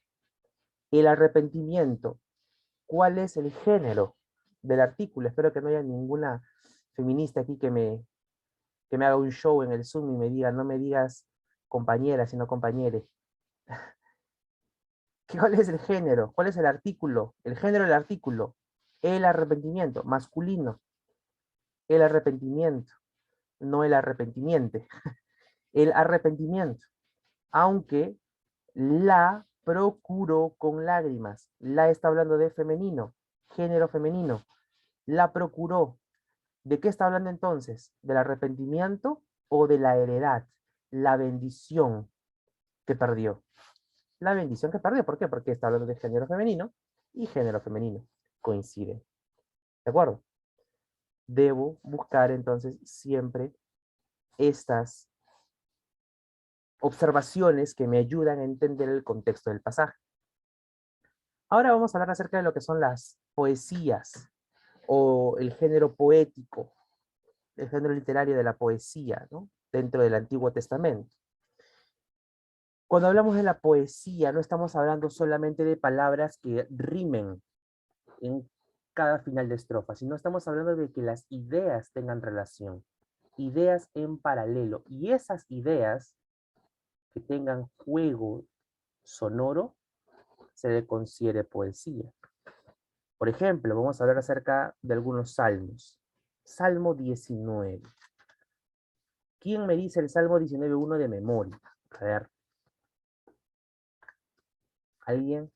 El arrepentimiento. ¿Cuál es el género del artículo? Espero que no haya ninguna feminista aquí que me haga un show en el Zoom y me diga, no me digas compañera, sino compañere. ¿Cuál es el género? ¿Cuál es el artículo? El género del artículo. El arrepentimiento, masculino. El arrepentimiento, no el arrepentimiento. El arrepentimiento. Aunque la procuró con lágrimas. La está hablando de femenino, género femenino. La procuró. ¿De qué está hablando entonces? ¿Del arrepentimiento o de la heredad? La bendición que perdió. La bendición que perdió, ¿por qué? Porque está hablando de género femenino y género femenino coinciden. ¿De acuerdo? Debo buscar entonces siempre estas observaciones que me ayudan a entender el contexto del pasaje. Ahora vamos a hablar acerca de lo que son las poesías o el género poético, el género literario de la poesía, ¿no? dentro del Antiguo Testamento. Cuando hablamos de la poesía, no estamos hablando solamente de palabras que rimen en cada final de estrofa, sino estamos hablando de que las ideas tengan relación, ideas en paralelo, y esas ideas que tengan juego sonoro se le considere poesía. Por ejemplo, vamos a hablar acerca de algunos salmos. Salmo 19. ¿Quién me dice el Salmo 19.1 de memoria? A ver. ¿Alguien?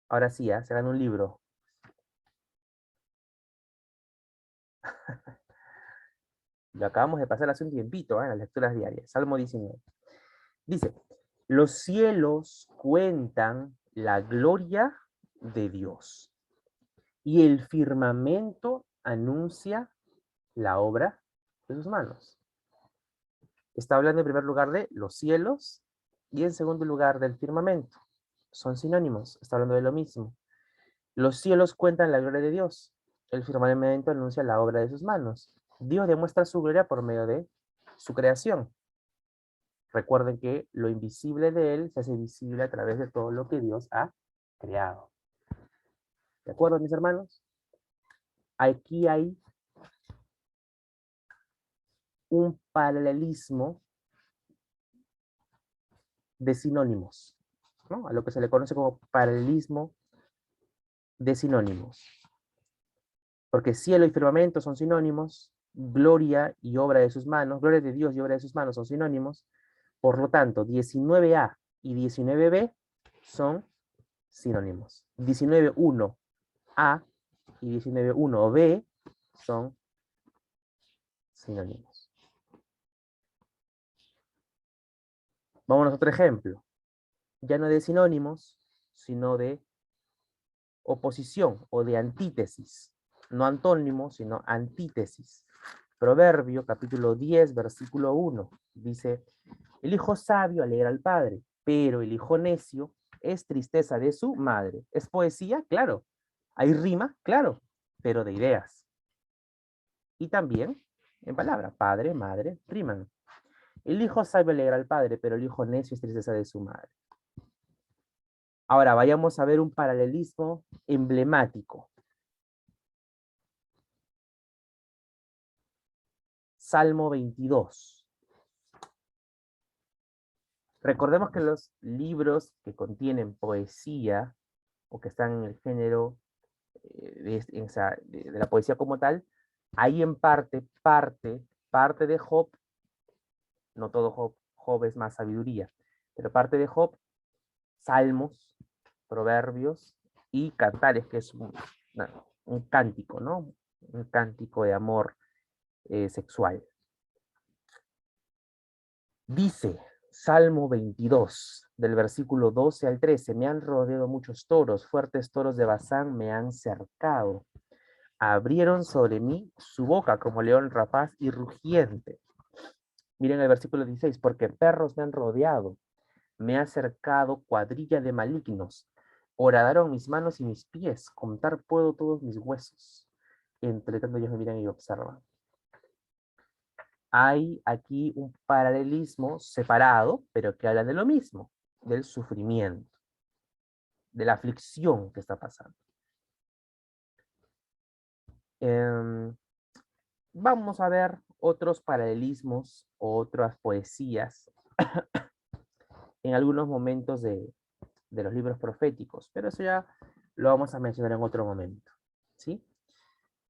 Ahora sí, se gana un libro. Lo acabamos de pasar hace un tiempito, en las lecturas diarias. Salmo 19. Dice, los cielos cuentan la gloria de Dios y el firmamento anuncia la obra de sus manos. Está hablando en primer lugar de los cielos y en segundo lugar del firmamento. Son sinónimos, está hablando de lo mismo. Los cielos cuentan la gloria de Dios, el firmamento anuncia la obra de sus manos. Dios demuestra su gloria por medio de su creación. Recuerden que lo invisible de Él se hace visible a través de todo lo que Dios ha creado. ¿De acuerdo, mis hermanos? Aquí hay un paralelismo de sinónimos, ¿no? A lo que se le conoce como paralelismo de sinónimos. Porque cielo y firmamento son sinónimos, gloria y obra de sus manos, gloria de Dios y obra de sus manos son sinónimos. Por lo tanto, 19a y 19b son sinónimos. 19.1a y 19.1b son sinónimos. Vámonos a otro ejemplo. Ya no de sinónimos, sino de oposición o de antítesis. No antónimo, sino antítesis. Proverbio, capítulo 10, versículo 1. Dice, el hijo sabio alegra al padre, pero el hijo necio es tristeza de su madre. ¿Es poesía? Claro. ¿Hay rima? Claro, pero de ideas. Y también en palabra, padre, madre, riman. El hijo sabio alegra al padre, pero el hijo necio es tristeza de su madre. Ahora vayamos a ver un paralelismo emblemático. Salmo 22. Recordemos que los libros que contienen poesía o que están en el género de la poesía como tal, hay en parte de Job, no todo Job, Job es más sabiduría, pero parte de Job, salmos, proverbios y cantares, que es un cántico, ¿no? Un cántico de amor sexual. Dice Salmo 22, del versículo 12 al 13, me han rodeado muchos toros, fuertes toros de Basán me han cercado. Abrieron sobre mí su boca como león rapaz y rugiente. Miren el versículo 16, porque perros me han rodeado, me ha cercado cuadrilla de malignos. Horadaron mis manos y mis pies, contar puedo todos mis huesos. Entre tanto ellos me miran y observan. Hay aquí un paralelismo separado, pero que habla de lo mismo, del sufrimiento, de la aflicción que está pasando. Vamos a ver otros paralelismos, otras poesías en algunos momentos de los libros proféticos, pero eso ya lo vamos a mencionar en otro momento, ¿sí?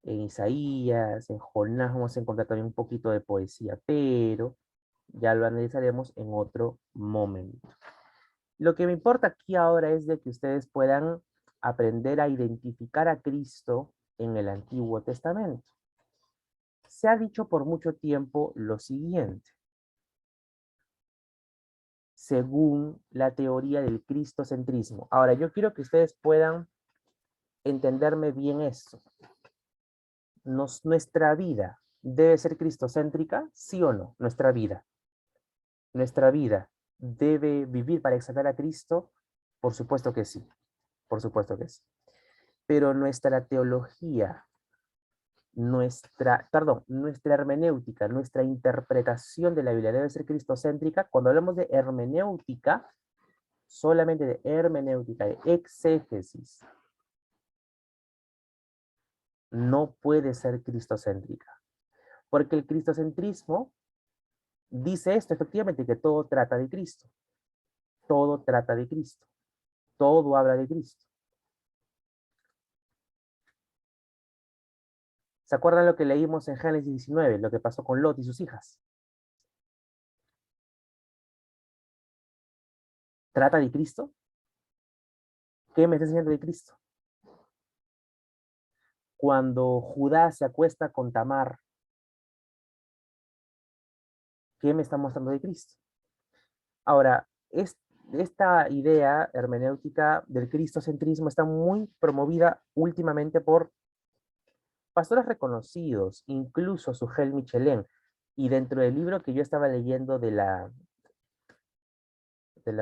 En Isaías, en Jonás vamos a encontrar también un poquito de poesía, pero ya lo analizaremos en otro momento. Lo que me importa aquí ahora es de que ustedes puedan aprender a identificar a Cristo en el Antiguo Testamento. Se ha dicho por mucho tiempo lo siguiente. Según la teoría del cristocentrismo. Ahora, yo quiero que ustedes puedan entenderme bien esto. Nuestra vida debe ser cristocéntrica, ¿sí o no? Nuestra vida debe vivir para exaltar a Cristo, por supuesto que sí, por supuesto que sí. Pero nuestra teología nuestra hermenéutica, nuestra interpretación de la Biblia debe ser cristocéntrica. Cuando hablamos de hermenéutica, solamente de hermenéutica, de exégesis, no puede ser cristocéntrica. Porque el cristocentrismo dice esto, efectivamente, que todo trata de Cristo. Todo trata de Cristo. Todo habla de Cristo. ¿Se acuerdan lo que leímos en Génesis 19? Lo que pasó con Lot y sus hijas. ¿Trata de Cristo? ¿Qué me está enseñando de Cristo? Cuando Judá se acuesta con Tamar, ¿qué me está mostrando de Cristo? Ahora, esta idea hermenéutica del cristocentrismo está muy promovida últimamente por pastores reconocidos, incluso Sugel Michelén, y dentro del libro que yo estaba leyendo de la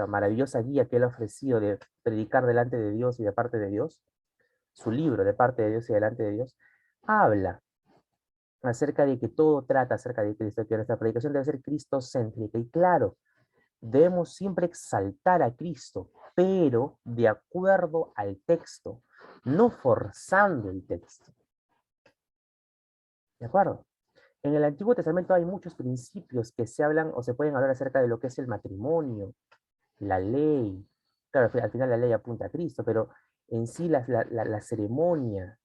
maravillosa guía que él ha ofrecido de predicar delante de Dios y de parte de Dios, su libro de parte de Dios y delante de Dios, habla acerca de que todo trata acerca de Cristo, que nuestra predicación debe ser cristocéntrica. Y claro, debemos siempre exaltar a Cristo, pero de acuerdo al texto, no forzando el texto. ¿De acuerdo? En el Antiguo Testamento hay muchos principios que se hablan o se pueden hablar acerca de lo que es el matrimonio, la ley. Claro, al final la ley apunta a Cristo, pero en sí la ceremonia,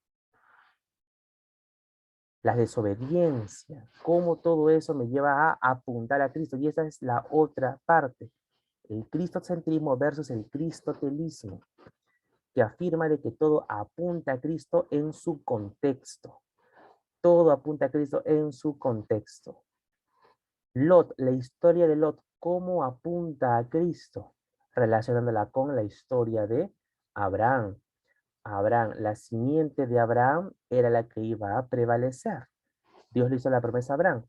la desobediencia, cómo todo eso me lleva a apuntar a Cristo. Y esa es la otra parte, el cristocentrismo versus el cristotelismo, que afirma de que todo apunta a Cristo en su contexto. Todo apunta a Cristo en su contexto. Lot, la historia de Lot, ¿cómo apunta a Cristo? Relacionándola con la historia de Abraham. Abraham, la simiente de Abraham era la que iba a prevalecer. Dios le hizo la promesa a Abraham.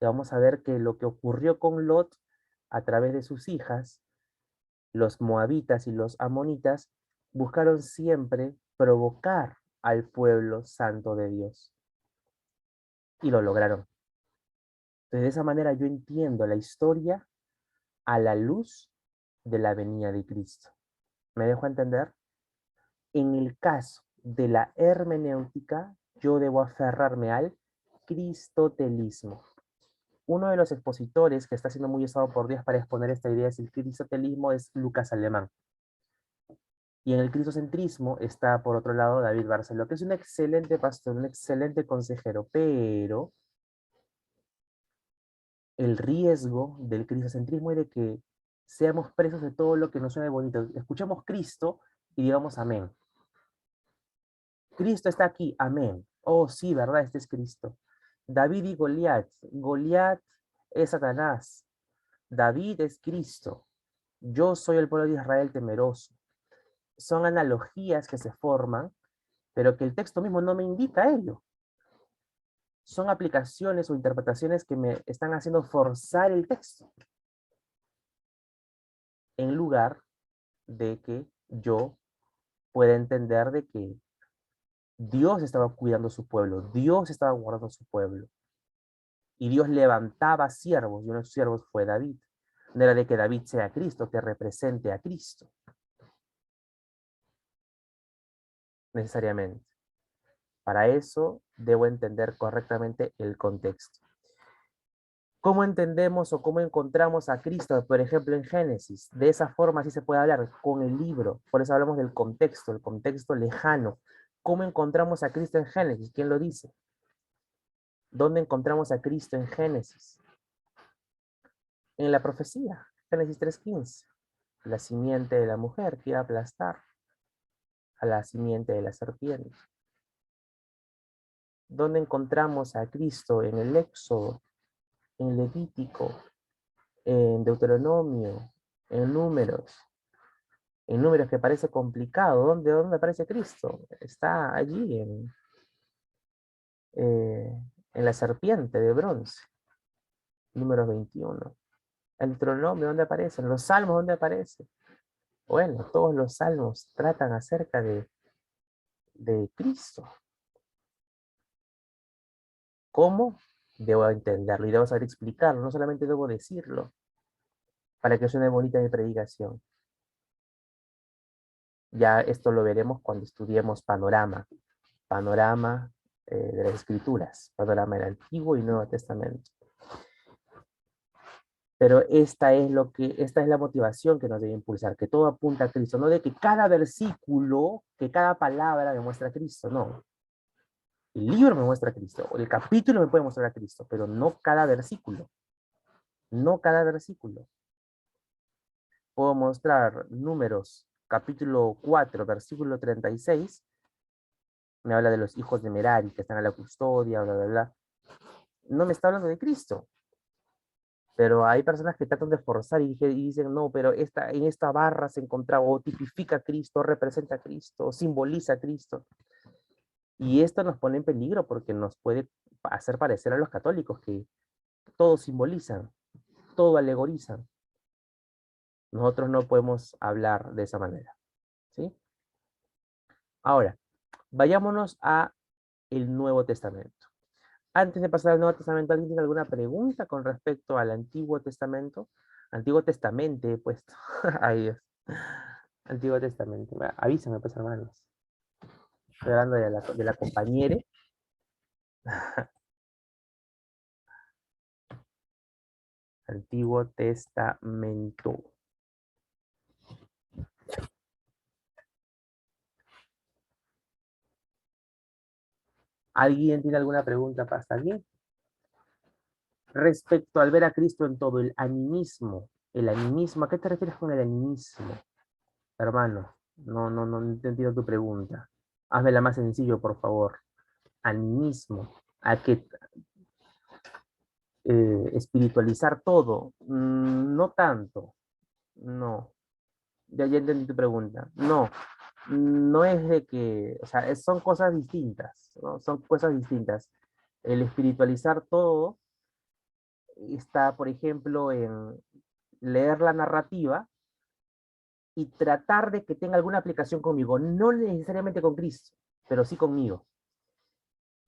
Y vamos a ver que lo que ocurrió con Lot a través de sus hijas, los moabitas y los amonitas, buscaron siempre provocar al pueblo santo de Dios. Y lo lograron. Entonces, de esa manera yo entiendo la historia a la luz de la venida de Cristo. ¿Me dejo entender? En el caso de la hermenéutica, yo debo aferrarme al cristotelismo. Uno de los expositores que está siendo muy usado por Dios para exponer esta idea es el cristotelismo, es Lucas Alemán. Y en el cristocentrismo está, por otro lado, David Barceló, que es un excelente pastor, un excelente consejero, pero el riesgo del cristocentrismo es de que seamos presos de todo lo que nos suene bonito. Escuchamos Cristo y digamos amén. Cristo está aquí, amén. Oh, sí, ¿verdad? Este es Cristo. David y Goliat. Goliat es Satanás. David es Cristo. Yo soy el pueblo de Israel temeroso. Son analogías que se forman, pero que el texto mismo no me indica a ello. Son aplicaciones o interpretaciones que me están haciendo forzar el texto, en lugar de que yo pueda entender de que Dios estaba cuidando a su pueblo, Dios estaba guardando a su pueblo. Y Dios levantaba siervos, y uno de esos siervos fue David. No era de que David sea Cristo, que represente a Cristo, necesariamente. Para eso debo entender correctamente el contexto. ¿Cómo entendemos o cómo encontramos a Cristo, por ejemplo, en Génesis? De esa forma sí se puede hablar con el libro. Por eso hablamos del contexto, el contexto lejano. ¿Cómo encontramos a Cristo en Génesis? ¿Quién lo dice? ¿Dónde encontramos a Cristo en Génesis? En la profecía, Génesis 3:15. La simiente de la mujer que iba a aplastar a la simiente de la serpiente. ¿Dónde encontramos a Cristo? En el Éxodo, en Levítico, en Deuteronomio, en Números. En Números que parece complicado. ¿Dónde aparece Cristo? Está allí en la serpiente de bronce. Números 21. El Deuteronomio, ¿dónde aparece? En los Salmos, ¿dónde aparece? Bueno, todos los salmos tratan acerca de Cristo. ¿Cómo? Debo entenderlo y debo saber explicarlo, no solamente debo decirlo, para que suene bonita mi predicación. Ya esto lo veremos cuando estudiemos panorama de las Escrituras, panorama del Antiguo y Nuevo Testamento. Pero esta es la motivación que nos debe impulsar, que todo apunta a Cristo, no de que cada versículo, que cada palabra me muestra a Cristo, no. El libro me muestra a Cristo, o el capítulo me puede mostrar a Cristo, pero no cada versículo. No cada versículo. Puedo mostrar Números, capítulo 4, versículo 36, me habla de los hijos de Merari, que están a la custodia, bla, bla, bla. No me está hablando de Cristo. Pero hay personas que tratan de forzar y dicen, no, pero en esta barra se encontraba, o tipifica a Cristo, representa a Cristo, simboliza a Cristo. Y esto nos pone en peligro porque nos puede hacer parecer a los católicos que todo simbolizan, todo alegorizan. Nosotros no podemos hablar de esa manera, ¿sí? Ahora, vayámonos a el Nuevo Testamento. Antes de pasar al Nuevo Testamento, ¿alguien tiene alguna pregunta con respecto al Antiguo Testamento? Antiguo Testamento he puesto. Ay, Dios. Antiguo Testamento. Avísame, pues, hermanos. Estoy hablando de la compañera. Antiguo Testamento. ¿Alguien tiene alguna pregunta para alguien? Respecto al ver a Cristo en todo, el animismo, ¿a qué te refieres con el animismo? Hermano, no he entendido tu pregunta. Házmela más sencillo, por favor. Animismo, ¿a qué? Espiritualizar todo. No tanto, no. Ya entendí tu pregunta. No, no es de que, o sea, son cosas distintas, ¿no? Son cosas distintas. El espiritualizar todo está, por ejemplo, en leer la narrativa y tratar de que tenga alguna aplicación conmigo, no necesariamente con Cristo, pero sí conmigo.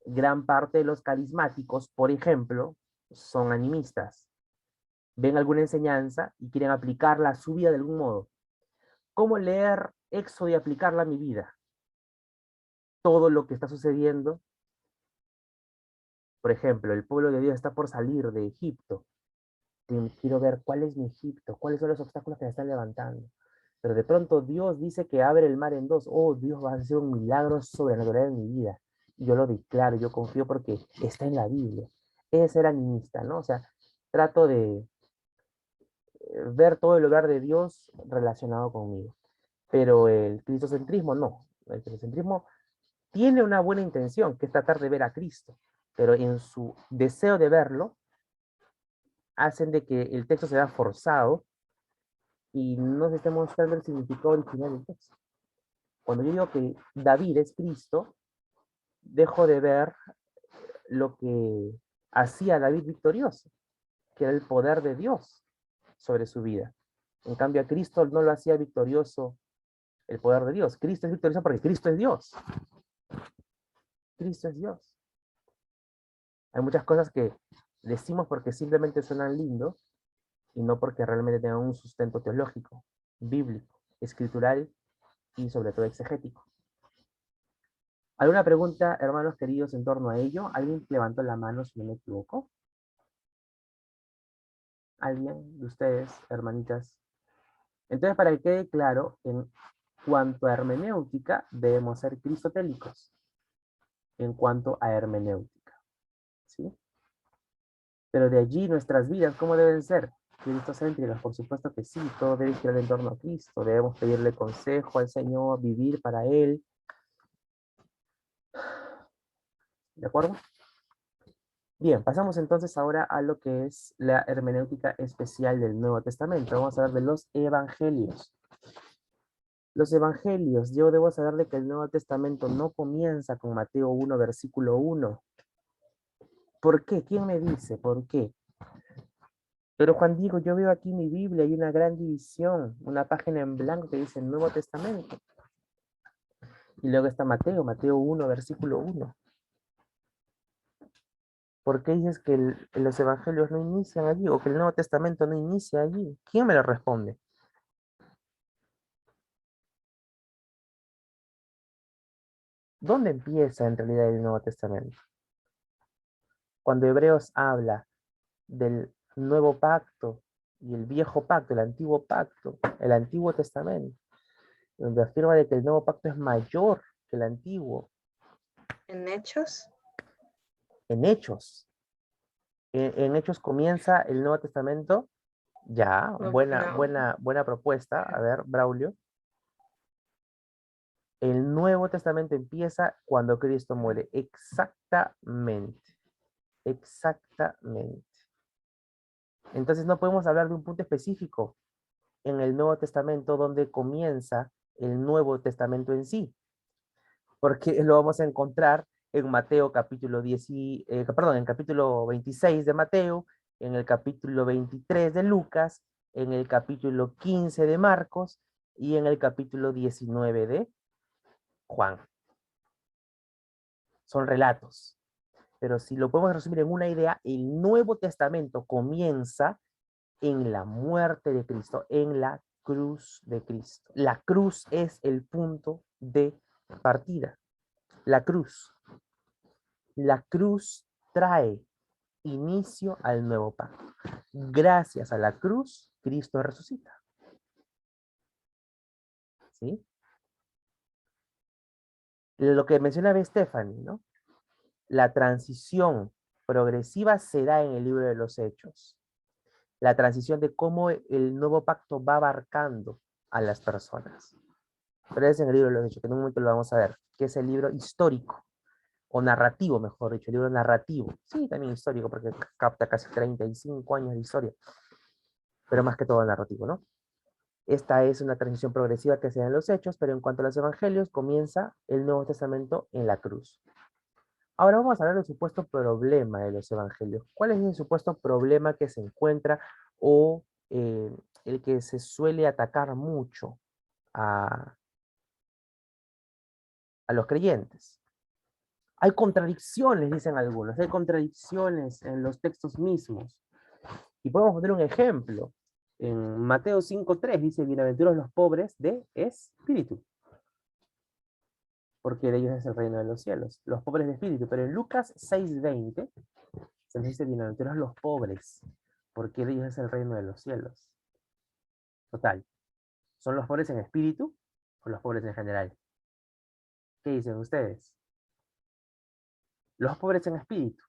Gran parte de los carismáticos, por ejemplo, son animistas. Ven alguna enseñanza y quieren aplicarla a su vida de algún modo. ¿Cómo leer Éxodo y aplicarla a mi vida? Todo lo que está sucediendo. Por ejemplo, el pueblo de Dios está por salir de Egipto. Quiero ver cuál es mi Egipto, cuáles son los obstáculos que me están levantando. Pero de pronto Dios dice que abre el mar en dos. Oh, Dios va a hacer un milagro sobrenatural en mi vida. Yo lo declaro, yo confío porque está en la Biblia. Es ser animista, ¿no? O sea, trato de ver todo el obrar de Dios relacionado conmigo. Pero el cristocentrismo no. El cristocentrismo tiene una buena intención, que es tratar de ver a Cristo. Pero en su deseo de verlo, hacen de que el texto sea forzado y no se esté mostrando el significado original del texto. Cuando yo digo que David es Cristo, dejo de ver lo que hacía David victorioso, que era el poder de Dios sobre su vida. En cambio, a Cristo no lo hacía victorioso el poder de Dios. Cristo es victorioso porque Cristo es Dios. Cristo es Dios. Hay muchas cosas que decimos porque simplemente suenan lindo y no porque realmente tengan un sustento teológico, bíblico, escritural y sobre todo exegético. ¿Alguna pregunta, hermanos queridos, en torno a ello? ¿Alguien levantó la mano si no me equivoco? ¿Alguien de ustedes, hermanitas? Entonces, para que quede claro, en cuanto a hermenéutica, debemos ser cristotélicos. En cuanto a hermenéutica, ¿sí? Pero de allí nuestras vidas, ¿cómo deben ser? Cristocéntricas, por supuesto que sí, todo debe girar en torno a Cristo. Debemos pedirle consejo al Señor, vivir para Él. ¿De acuerdo? Bien, pasamos entonces ahora a lo que es la hermenéutica especial del Nuevo Testamento. Vamos a hablar de los evangelios. Los evangelios, yo debo saber de que el Nuevo Testamento no comienza con Mateo 1, versículo 1. ¿Por qué? ¿Quién me dice? ¿Por qué? Pero Juan Diego, yo veo aquí mi Biblia, hay una gran división, una página en blanco que dice el Nuevo Testamento. Y luego está Mateo 1, versículo 1. ¿Por qué dices que los evangelios no inician allí o que el Nuevo Testamento no inicia allí? ¿Quién me lo responde? ¿Dónde empieza en realidad el Nuevo Testamento? Cuando Hebreos habla del nuevo pacto y el viejo pacto, el antiguo pacto, el Antiguo Testamento, donde afirma de que el nuevo pacto es mayor que el antiguo, ¿En Hechos? en Hechos. En Hechos comienza el Nuevo Testamento. Ya, No. buena propuesta. A ver, Braulio. El Nuevo Testamento empieza cuando Cristo muere. Exactamente. Exactamente. Entonces no podemos hablar de un punto específico en el Nuevo Testamento donde comienza el Nuevo Testamento en sí, porque lo vamos a encontrar en Mateo capítulo 10, perdón, en capítulo 26 de Mateo, en el capítulo 23 de Lucas, en el capítulo 15 de Marcos y en el capítulo 19 de Juan. Son relatos. Pero si lo podemos resumir en una idea, el Nuevo Testamento comienza en la muerte de Cristo, en la cruz de Cristo. La cruz es el punto de partida. La cruz. La cruz trae inicio al nuevo pacto. Gracias a la cruz, Cristo resucita. ¿Sí? Lo que mencionaba Stephanie, ¿no? La transición progresiva se da en el libro de los Hechos. La transición de cómo el nuevo pacto va abarcando a las personas. Pero es en el libro de los Hechos, que en un momento lo vamos a ver, que es el libro histórico, o narrativo, mejor dicho, el libro narrativo. Sí, también histórico, porque capta casi 35 años de historia, pero más que todo narrativo, ¿no? Esta es una transición progresiva que se da en los Hechos, pero en cuanto a los Evangelios, comienza el Nuevo Testamento en la cruz. Ahora vamos a hablar del supuesto problema de los Evangelios. ¿Cuál es el supuesto problema que se encuentra o el que se suele atacar mucho a los creyentes? Hay contradicciones, dicen algunos, hay contradicciones en los textos mismos. Y podemos poner un ejemplo. En Mateo 5:3 dice, bienaventurados los pobres de espíritu, porque de ellos es el reino de los cielos. Los pobres de espíritu. Pero en Lucas 6:20 se dice, bienaventurados los pobres, porque de ellos es el reino de los cielos. Total. ¿Son los pobres en espíritu o los pobres en general? ¿Qué dicen ustedes? Los pobres en espíritu.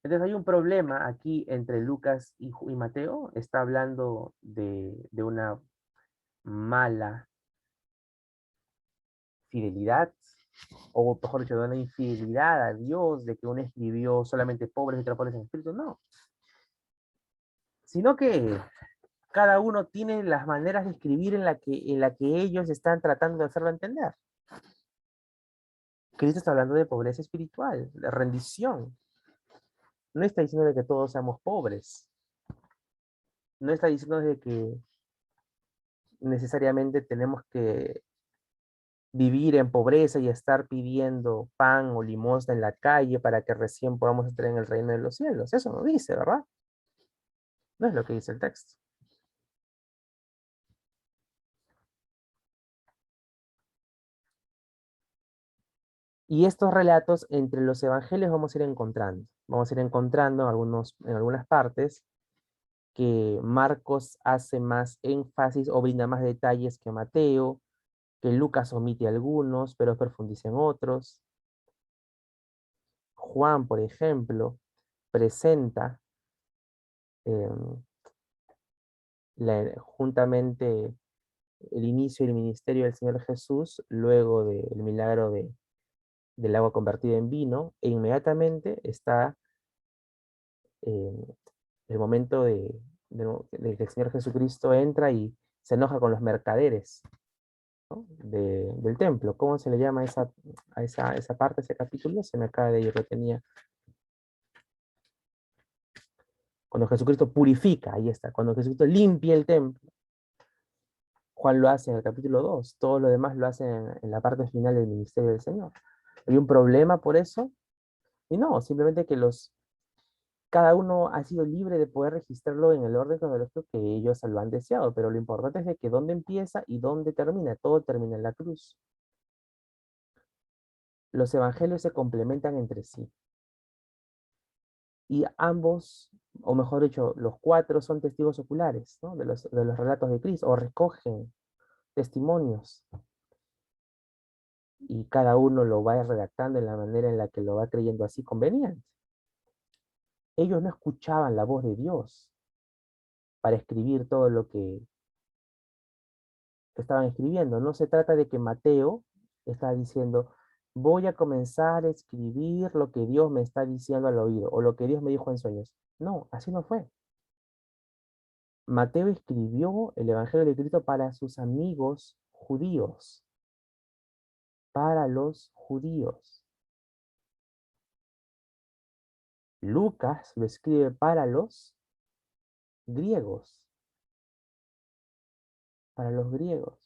Entonces hay un problema aquí entre Lucas y Mateo. Está hablando de una mala fidelidad, o mejor dicho, de una infidelidad a Dios, de que uno escribió solamente pobres y otro pobres en espíritu. No. Sino que cada uno tiene las maneras de escribir en la que ellos están tratando de hacerlo entender. Cristo está hablando de pobreza espiritual, de rendición. No está diciendo de que todos seamos pobres. No está diciendo de que necesariamente tenemos que vivir en pobreza y estar pidiendo pan o limosna en la calle para que recién podamos entrar en el reino de los cielos. Eso no dice, ¿verdad? No es lo que dice el texto. Y estos relatos entre los evangelios vamos a ir encontrando. Vamos a ir encontrando en algunas partes que Marcos hace más énfasis o brinda más detalles que Mateo, que Lucas omite algunos, pero profundiza en otros. Juan, por ejemplo, presenta juntamente el inicio del ministerio del Señor Jesús, luego del milagro del agua convertida en vino, e inmediatamente está el momento de que el Señor Jesucristo entra y se enoja con los mercaderes, ¿no? Del templo. ¿Cómo se le llama a esa parte, ese capítulo? Se me acaba de ir, lo tenía. Cuando Jesucristo purifica, ahí está. Cuando Jesucristo limpia el templo. Juan lo hace en el capítulo 2. Todo lo demás lo hace en la parte final del ministerio del Señor. ¿Hay un problema por eso? Y no, simplemente que cada uno ha sido libre de poder registrarlo en el orden cronológico que ellos lo han deseado, pero lo importante es de que dónde empieza y dónde termina. Todo termina en la cruz. Los evangelios se complementan entre sí. Y ambos, o mejor dicho, los cuatro son testigos oculares, ¿no? de los relatos de Cristo, o recogen testimonios. Y cada uno lo va redactando en la manera en la que lo va creyendo así conveniente. Ellos no escuchaban la voz de Dios para escribir todo lo que estaban escribiendo. No se trata de que Mateo está diciendo, voy a comenzar a escribir lo que Dios me está diciendo al oído, o lo que Dios me dijo en sueños. No, así no fue. Mateo escribió el Evangelio de Cristo para sus amigos judíos, para los judíos. Lucas lo escribe para los griegos, para los griegos.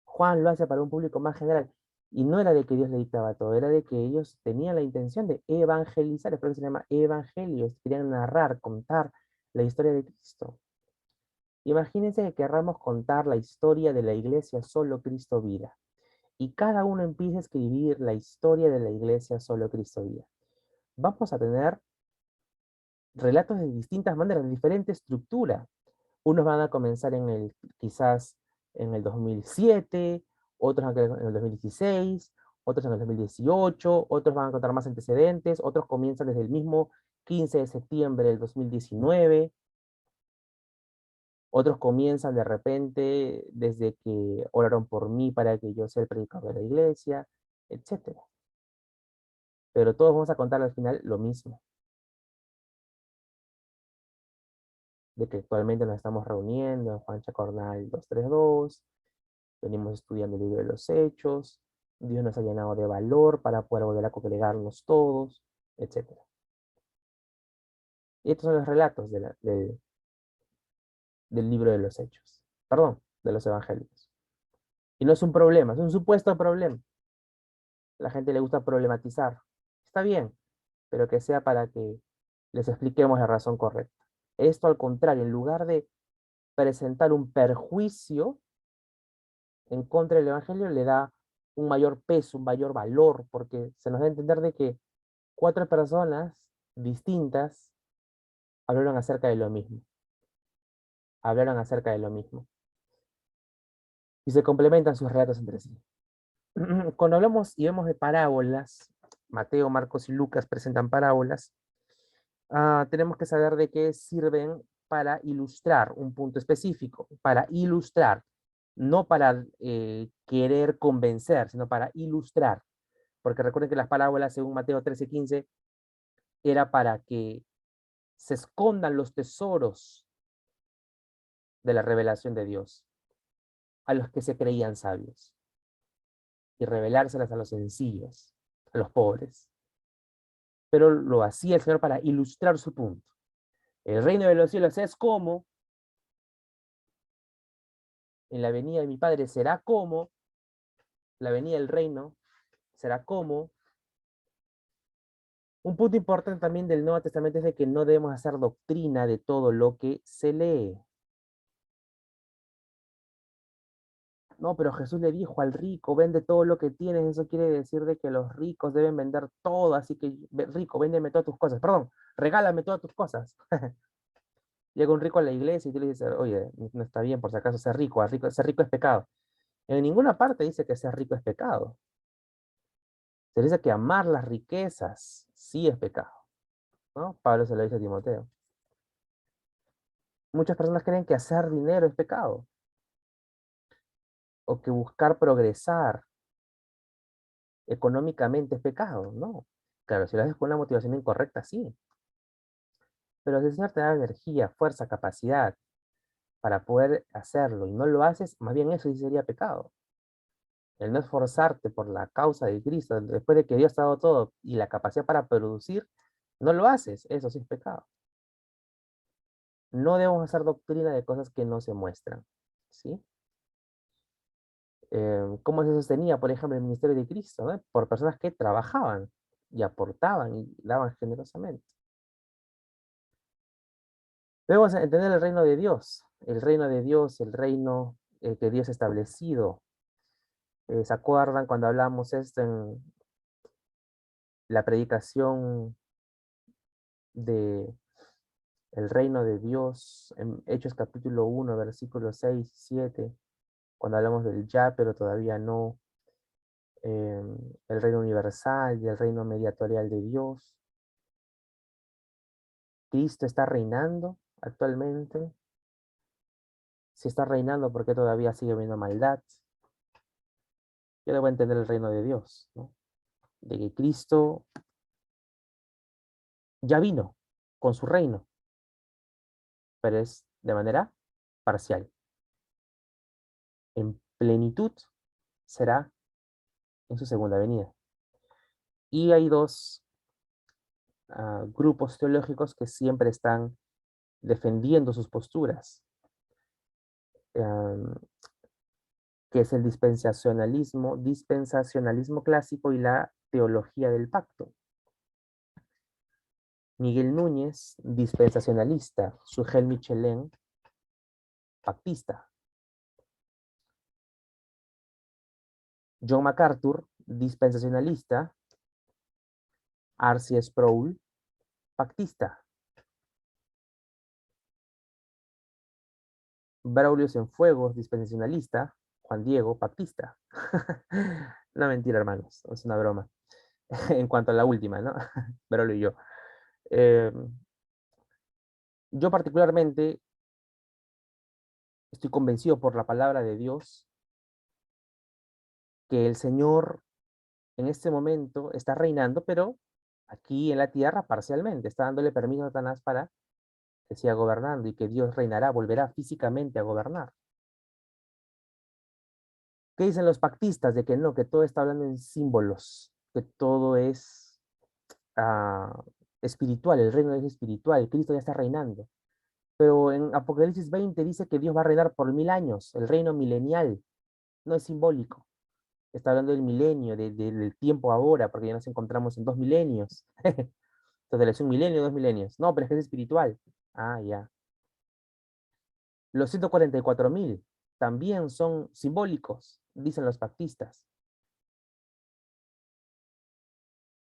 Juan lo hace para un público más general. Y no era de que Dios le dictaba todo, era de que ellos tenían la intención de evangelizar, es por eso se llama evangelios, querían narrar, contar la historia de Cristo. Imagínense que querramos contar la historia de la iglesia solo Cristo vida. Y cada uno empieza a escribir la historia de la iglesia solo Cristo vida. Vamos a tener relatos de distintas maneras, de diferente estructura. Unos van a comenzar quizás en el 2007, otros en el 2016, otros en el 2018, otros van a contar más antecedentes, otros comienzan desde el mismo 15 de septiembre del 2019, otros comienzan de repente desde que oraron por mí para que yo sea el predicador de la iglesia, etc. Pero todos vamos a contar al final lo mismo, de que actualmente nos estamos reuniendo en Juan Chacornal 232, venimos estudiando el libro de los Hechos, Dios nos ha llenado de valor para poder volver a congregarnos todos, etc. Y estos son los relatos del libro de los Hechos, perdón, de los Evangelios. Y no es un problema, es un supuesto problema. A la gente le gusta problematizar. Está bien, pero que sea para que les expliquemos la razón correcta. Esto al contrario, en lugar de presentar un perjuicio en contra del Evangelio, le da un mayor peso, un mayor valor, porque se nos da a entender de que cuatro personas distintas hablaron acerca de lo mismo. Hablaron acerca de lo mismo. Y se complementan sus relatos entre sí. Cuando hablamos y vemos de parábolas, Mateo, Marcos y Lucas presentan parábolas, tenemos que saber de qué sirven para ilustrar un punto específico, para ilustrar, no para querer convencer, sino para ilustrar. Porque recuerden que las parábolas, según Mateo 13:15, era para que se escondan los tesoros de la revelación de Dios a los que se creían sabios y revelárselas a los sencillos, a los pobres. Pero lo hacía el Señor para ilustrar su punto. El reino de los cielos es como, en la venida de mi Padre será como, la venida del reino será como. Un punto importante también del Nuevo Testamento es de que no debemos hacer doctrina de todo lo que se lee. No, pero Jesús le dijo al rico, vende todo lo que tienes. Eso quiere decir de que los ricos deben vender todo, así que rico, véndeme todas tus cosas. Perdón, regálame todas tus cosas. Llega un rico a la iglesia y tú le dices, oye, no está bien por si acaso ser rico, ser rico es pecado. En ninguna parte dice que ser rico es pecado. Se dice que amar las riquezas sí es pecado, ¿no? Pablo se lo dice a Timoteo. Muchas personas creen que hacer dinero es pecado, o que buscar progresar económicamente es pecado, ¿no? Claro, si lo haces con una motivación incorrecta, sí. Pero si el Señor te da energía, fuerza, capacidad para poder hacerlo y no lo haces, más bien eso sí sería pecado. El no esforzarte por la causa de Cristo, después de que Dios te ha dado todo y la capacidad para producir, no lo haces, eso sí es pecado. No debemos hacer doctrina de cosas que no se muestran, ¿sí? ¿Cómo se sostenía, por ejemplo, el ministerio de Cristo, ¿no? Por personas que trabajaban y aportaban y daban generosamente. Debemos entender el reino de Dios, el reino de Dios, el reino que Dios ha establecido. ¿Se acuerdan cuando hablamos esto en la predicación de el reino de Dios, en Hechos capítulo 1, versículos 6 y 7, cuando hablamos del ya, pero todavía no, eh, el reino universal y el reino mediatorial de Dios? Cristo está reinando actualmente. Si está reinando, ¿por qué todavía sigue habiendo maldad? Yo debo entender el reino de Dios, ¿no? De que Cristo ya vino con su reino, pero es de manera parcial. En plenitud será en su segunda venida. Y hay dos grupos teológicos que siempre están defendiendo sus posturas, em, que es el dispensacionalismo clásico y la teología del pacto. Miguel Núñez, dispensacionalista; Sugel Michelén, pactista; John MacArthur, dispensacionalista; R.C. Sproul, pactista; Braulio Cienfuegos, dispensacionalista; Juan Diego, pactista. No, mentira, hermanos, es una broma. En cuanto a la última, ¿no? Braulio y yo. Eh, yo particularmente estoy convencido por la palabra de Dios que el Señor en este momento está reinando, pero aquí en la tierra parcialmente. Está dándole permiso a Satanás para que siga gobernando y que Dios reinará, volverá físicamente a gobernar. ¿Qué dicen los pactistas? De que no, que todo está hablando en símbolos, que todo es espiritual, el reino es espiritual, Cristo ya está reinando. Pero en Apocalipsis 20 dice que Dios va a reinar por 1000 años, el reino milenial, no es simbólico. Está hablando del milenio, del tiempo ahora, porque ya nos encontramos en 2 milenios. Entonces, es un milenio, 2 milenios. No, pero es que es espiritual. Ah, ya. Los 144.000 también son simbólicos, dicen los pactistas.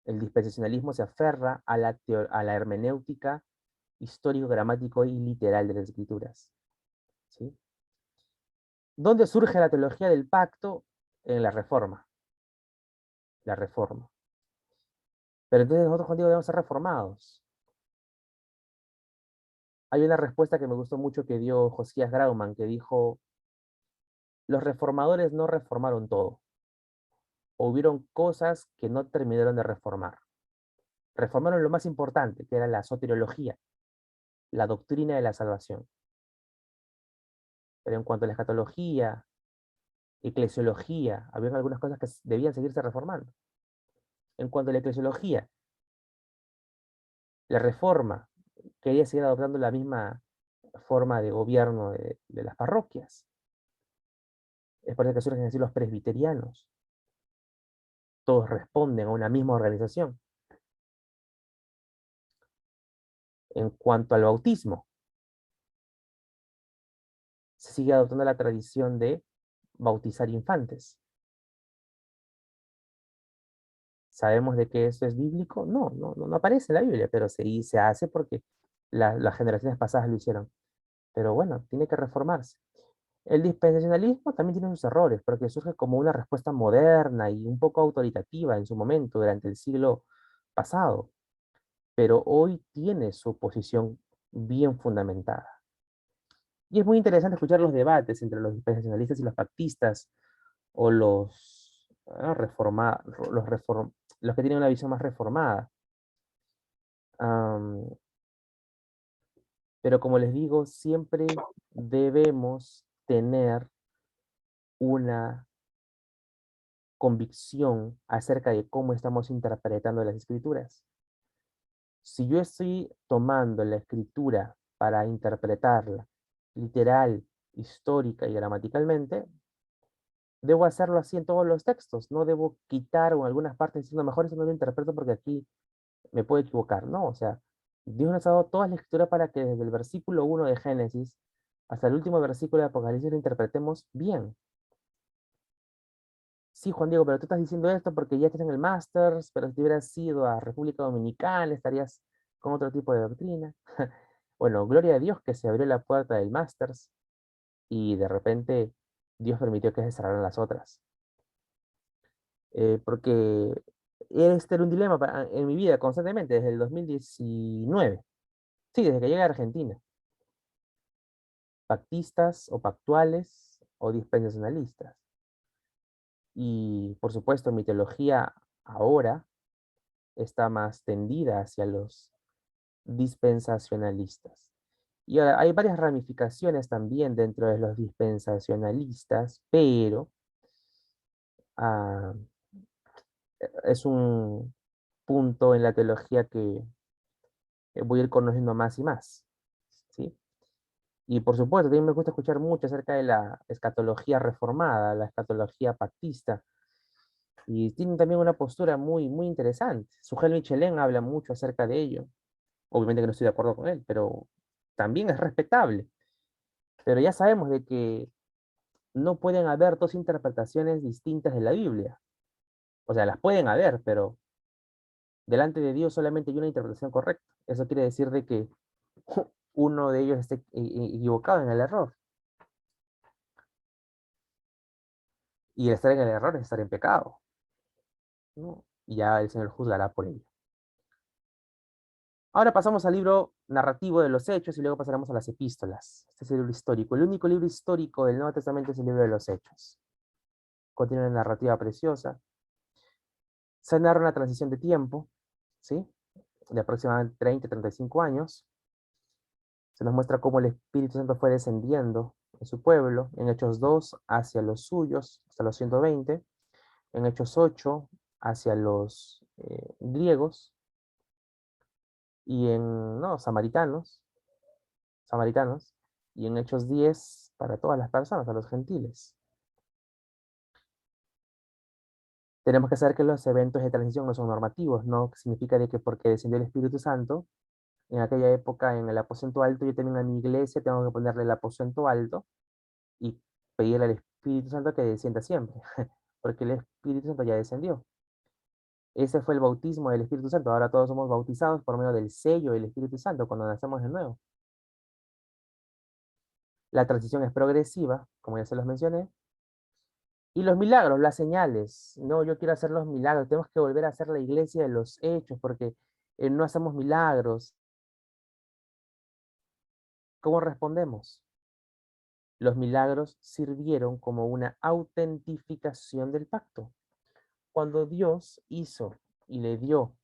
El dispensacionalismo se aferra a la hermenéutica histórico, gramático y literal de las escrituras. ¿Sí? ¿Dónde surge la teología del pacto? En la Reforma. La Reforma. Pero entonces nosotros contigo debemos ser reformados. Hay una respuesta que me gustó mucho que dio Josías Grauman, que dijo: los reformadores no reformaron todo. Hubieron cosas que no terminaron de reformar. Reformaron lo más importante, que era la soteriología, la doctrina de la salvación. Pero en cuanto a la escatología, eclesiología, había algunas cosas que debían seguirse reformando. En cuanto a la eclesiología, la reforma quería seguir adoptando la misma forma de gobierno de las parroquias. Es por eso que surgen así los presbiterianos. Todos responden a una misma organización. En cuanto al bautismo, se sigue adoptando la tradición de bautizar infantes. ¿Sabemos de que eso es bíblico? No aparece en la Biblia, pero se hace porque las generaciones pasadas lo hicieron. Pero bueno, tiene que reformarse. El dispensacionalismo también tiene sus errores, porque surge como una respuesta moderna y un poco autoritativa en su momento, durante el siglo pasado, pero hoy tiene su posición bien fundamentada. Y es muy interesante escuchar los debates entre los dispensacionalistas y los pactistas, o los que tienen una visión más reformada. Pero como les digo, siempre debemos tener una convicción acerca de cómo estamos interpretando las escrituras. Si yo estoy tomando la escritura para interpretarla literal, histórica y gramaticalmente, debo hacerlo así en todos los textos. No debo quitar o en algunas partes diciendo: mejor eso no lo interpreto porque aquí me puedo equivocar. No, o sea, Dios nos ha dado toda la escritura para que desde el versículo 1 de Génesis hasta el último versículo de Apocalipsis lo interpretemos bien. Sí, Juan Diego, pero tú estás diciendo esto porque ya estás en el Masters, pero si te hubieras ido a República Dominicana estarías con otro tipo de doctrina. Bueno, gloria a Dios que se abrió la puerta del Masters y de repente Dios permitió que se cerraran las otras. Porque este era un dilema en mi vida constantemente desde el 2019. Sí, desde que llegué a Argentina. Pactistas o pactuales o dispensacionalistas. Y por supuesto, mi teología ahora está más tendida hacia los dispensacionalistas. Y ahora hay varias ramificaciones también dentro de los dispensacionalistas, pero ah, es un punto en la teología que voy a ir conociendo más y más, ¿sí? Y por supuesto, también me gusta escuchar mucho acerca de la escatología reformada, la escatología pactista, y tienen también una postura muy, muy interesante. Sujel Michelén habla mucho acerca de ello. Obviamente que no estoy de acuerdo con él, pero también es respetable. Pero ya sabemos de que no pueden haber dos interpretaciones distintas de la Biblia. O sea, las pueden haber, pero delante de Dios solamente hay una interpretación correcta. Eso quiere decir de que uno de ellos esté equivocado en el error. Y el estar en el error es estar en pecado, ¿no? Y ya el Señor juzgará por ello. Ahora pasamos al libro narrativo de los Hechos y luego pasaremos a las epístolas. Este es el libro histórico. El único libro histórico del Nuevo Testamento es el libro de los Hechos. Contiene una narrativa preciosa. Se narra una transición de tiempo, ¿sí? De aproximadamente 30-35 años. Se nos muestra cómo el Espíritu Santo fue descendiendo en su pueblo, en Hechos 2 hacia los suyos, hasta los 120, en Hechos 8 hacia los griegos, y en, no, samaritanos, y en Hechos 10 para todas las personas, a los gentiles. Tenemos que saber que los eventos de transición no son normativos, no significa de que porque descendió el Espíritu Santo, en aquella época en el aposento alto, yo tengo a mi iglesia, tengo que ponerle el aposento alto y pedirle al Espíritu Santo que descienda siempre, porque el Espíritu Santo ya descendió. Ese fue el bautismo del Espíritu Santo. Ahora todos somos bautizados por medio del sello del Espíritu Santo cuando nacemos de nuevo. La transición es progresiva, como ya se los mencioné. Y los milagros, las señales. No, yo quiero hacer los milagros. Tenemos que volver a hacer la iglesia de los hechos porque no hacemos milagros. ¿Cómo respondemos? Los milagros sirvieron como una autentificación del pacto. Cuando Dios hizo y le dio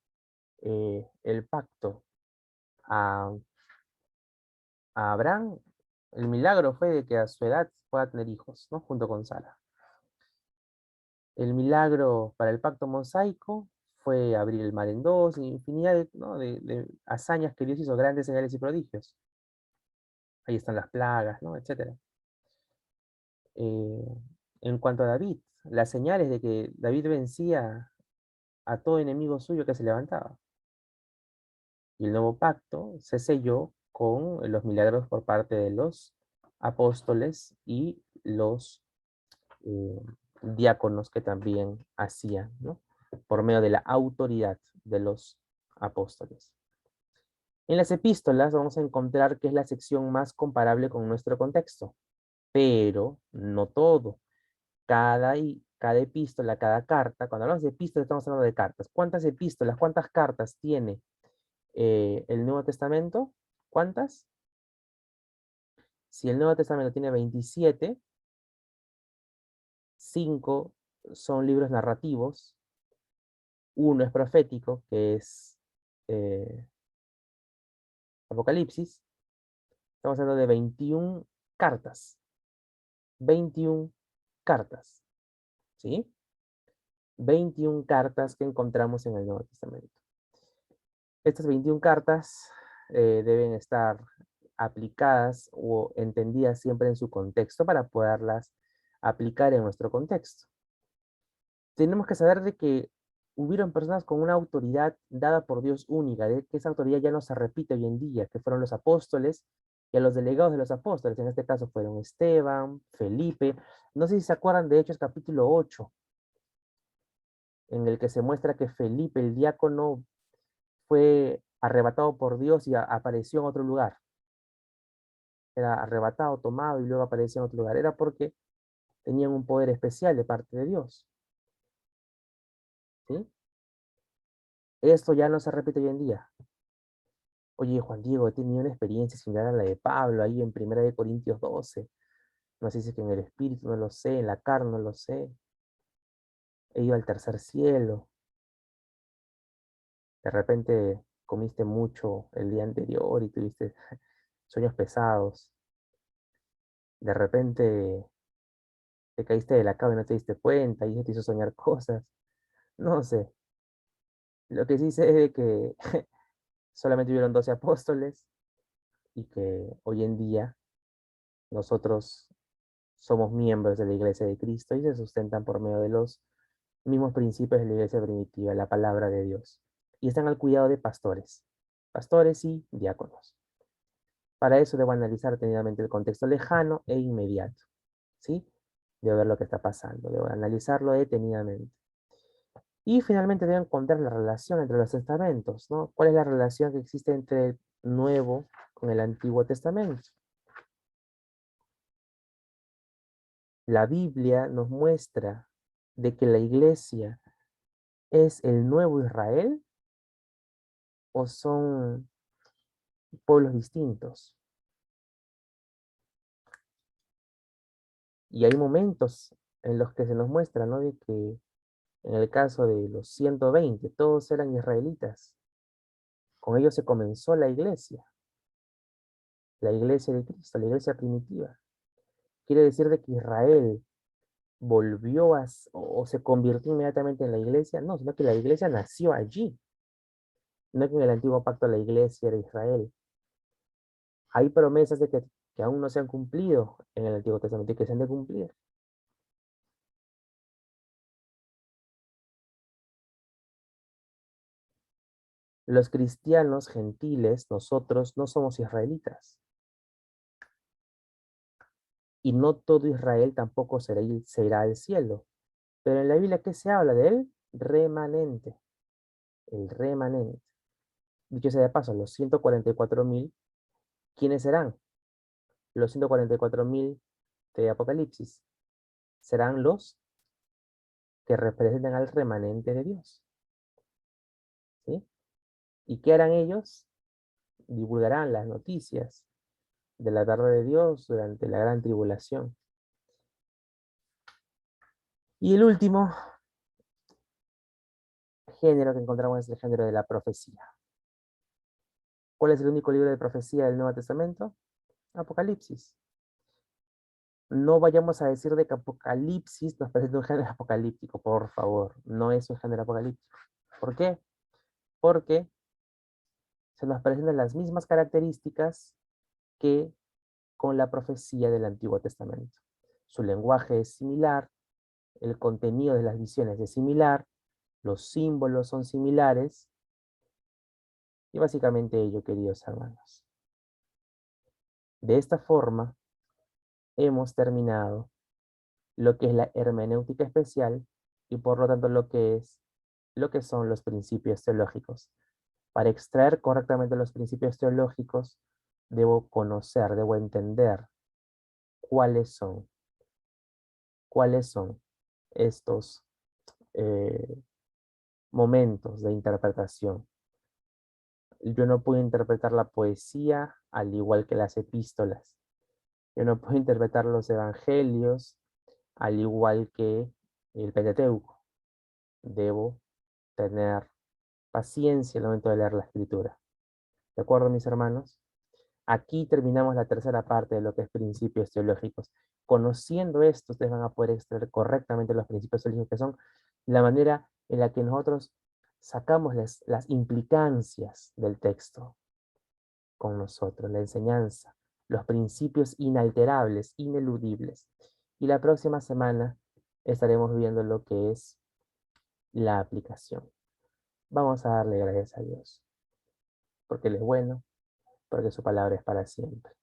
el pacto a, a Abraham, el milagro fue de que a su edad pueda tener hijos, ¿no? Junto con Sara. El milagro para el pacto mosaico fue abrir el mar en dos, y infinidad de, ¿no? de hazañas que Dios hizo, grandes señales y prodigios. Ahí están las plagas, ¿no? Etcétera. Eh, en cuanto a David, las señales de que David vencía a todo enemigo suyo que se levantaba. Y el nuevo pacto se selló con los milagros por parte de los apóstoles y los eh, diáconos que también hacían, ¿no? Por medio de la autoridad de los apóstoles. En las epístolas vamos a encontrar que es la sección más comparable con nuestro contexto, pero no todo. Cada epístola, cada carta, cuando hablamos de epístolas estamos hablando de cartas. ¿Cuántas epístolas, cuántas cartas tiene el Nuevo Testamento? ¿Cuántas? Si el Nuevo Testamento tiene 27, 5 son libros narrativos, uno es profético, que es eh, Apocalipsis. Estamos hablando de 21 cartas. 21 cartas, ¿sí? 21 cartas que encontramos en el Nuevo Testamento. Estas 21 cartas deben estar aplicadas o entendidas siempre en su contexto para poderlas aplicar en nuestro contexto. Tenemos que saber de que hubieron personas con una autoridad dada por Dios única, de que esa autoridad ya no se repite hoy en día, que fueron los apóstoles y a los delegados de los apóstoles. En este caso fueron Esteban, Felipe. No sé si se acuerdan de Hechos capítulo 8, en el que se muestra que Felipe, el diácono, fue arrebatado por Dios y apareció en otro lugar. Era arrebatado, tomado y luego apareció en otro lugar. Era porque tenían un poder especial de parte de Dios. ¿Sí? Esto ya no se repite hoy en día. Oye, Juan Diego, he tenido una experiencia similar a la de Pablo ahí en 1 Corintios 12. No sé si es que en el espíritu, no lo sé, en la carne, no lo sé. He ido al tercer cielo. De repente comiste mucho el día anterior y tuviste sueños pesados. De repente te caíste de la cama y no te diste cuenta y eso te hizo soñar cosas. No sé. Lo que sí sé es que solamente hubieron 12 apóstoles y que hoy en día nosotros somos miembros de la Iglesia de Cristo y se sustentan por medio de los mismos principios de la Iglesia primitiva, la palabra de Dios. Y están al cuidado de pastores y diáconos. Para eso debo analizar detenidamente el contexto lejano e inmediato, ¿sí? Debo ver lo que está pasando, debo analizarlo detenidamente. Y finalmente debo encontrar la relación entre los testamentos, ¿no? ¿Cuál es la relación que existe entre el Nuevo con el Antiguo Testamento? La Biblia nos muestra de que la iglesia es el nuevo Israel o son pueblos distintos. Y hay momentos en los que se nos muestra, ¿no? De que en el caso de los 120, todos eran israelitas. Con ellos se comenzó la iglesia de Cristo, la iglesia primitiva. Quiere decir de que Israel volvió o se convirtió inmediatamente en la iglesia. No, sino que la iglesia nació allí. No que en el antiguo pacto la iglesia era Israel. Hay promesas de que aún no se han cumplido en el Antiguo Testamento y que se han de cumplir. Los cristianos gentiles, nosotros no somos israelitas. Y no todo Israel tampoco se irá al cielo. Pero en la Biblia, ¿qué se habla de él? Remanente. El remanente. Dicho sea de paso, los 144.000, ¿quiénes serán? Los 144.000 de Apocalipsis serán los que representan al remanente de Dios. ¿Sí? ¿Y qué harán ellos? Divulgarán las noticias de la verdad de Dios durante la gran tribulación. Y el último género que encontramos es el género de la profecía. ¿Cuál es el único libro de profecía del Nuevo Testamento? Apocalipsis. No vayamos a decir de que Apocalipsis nos presenta un género apocalíptico, por favor. No es un género apocalíptico. ¿Por qué? Porque se nos presentan las mismas características que con la profecía del Antiguo Testamento. Su lenguaje es similar, el contenido de las visiones es similar, los símbolos son similares, y básicamente ello, queridos hermanos. De esta forma, hemos terminado lo que es la hermenéutica especial y por lo tanto lo que son los principios teológicos. Para extraer correctamente los principios teológicos, debo conocer, debo entender cuáles son estos momentos de interpretación. Yo no puedo interpretar la poesía al igual que las epístolas. Yo no puedo interpretar los evangelios al igual que el Pentateuco. Debo tener paciencia al momento de leer la escritura. ¿De acuerdo, mis hermanos? Aquí terminamos la tercera parte de lo que es principios teológicos. Conociendo esto, ustedes van a poder extraer correctamente los principios teológicos, que son la manera en la que nosotros sacamos las implicancias del texto con nosotros, la enseñanza, los principios inalterables, ineludibles. Y la próxima semana estaremos viendo lo que es la aplicación. Vamos a darle gracias a Dios, porque Él es bueno, porque su palabra es para siempre.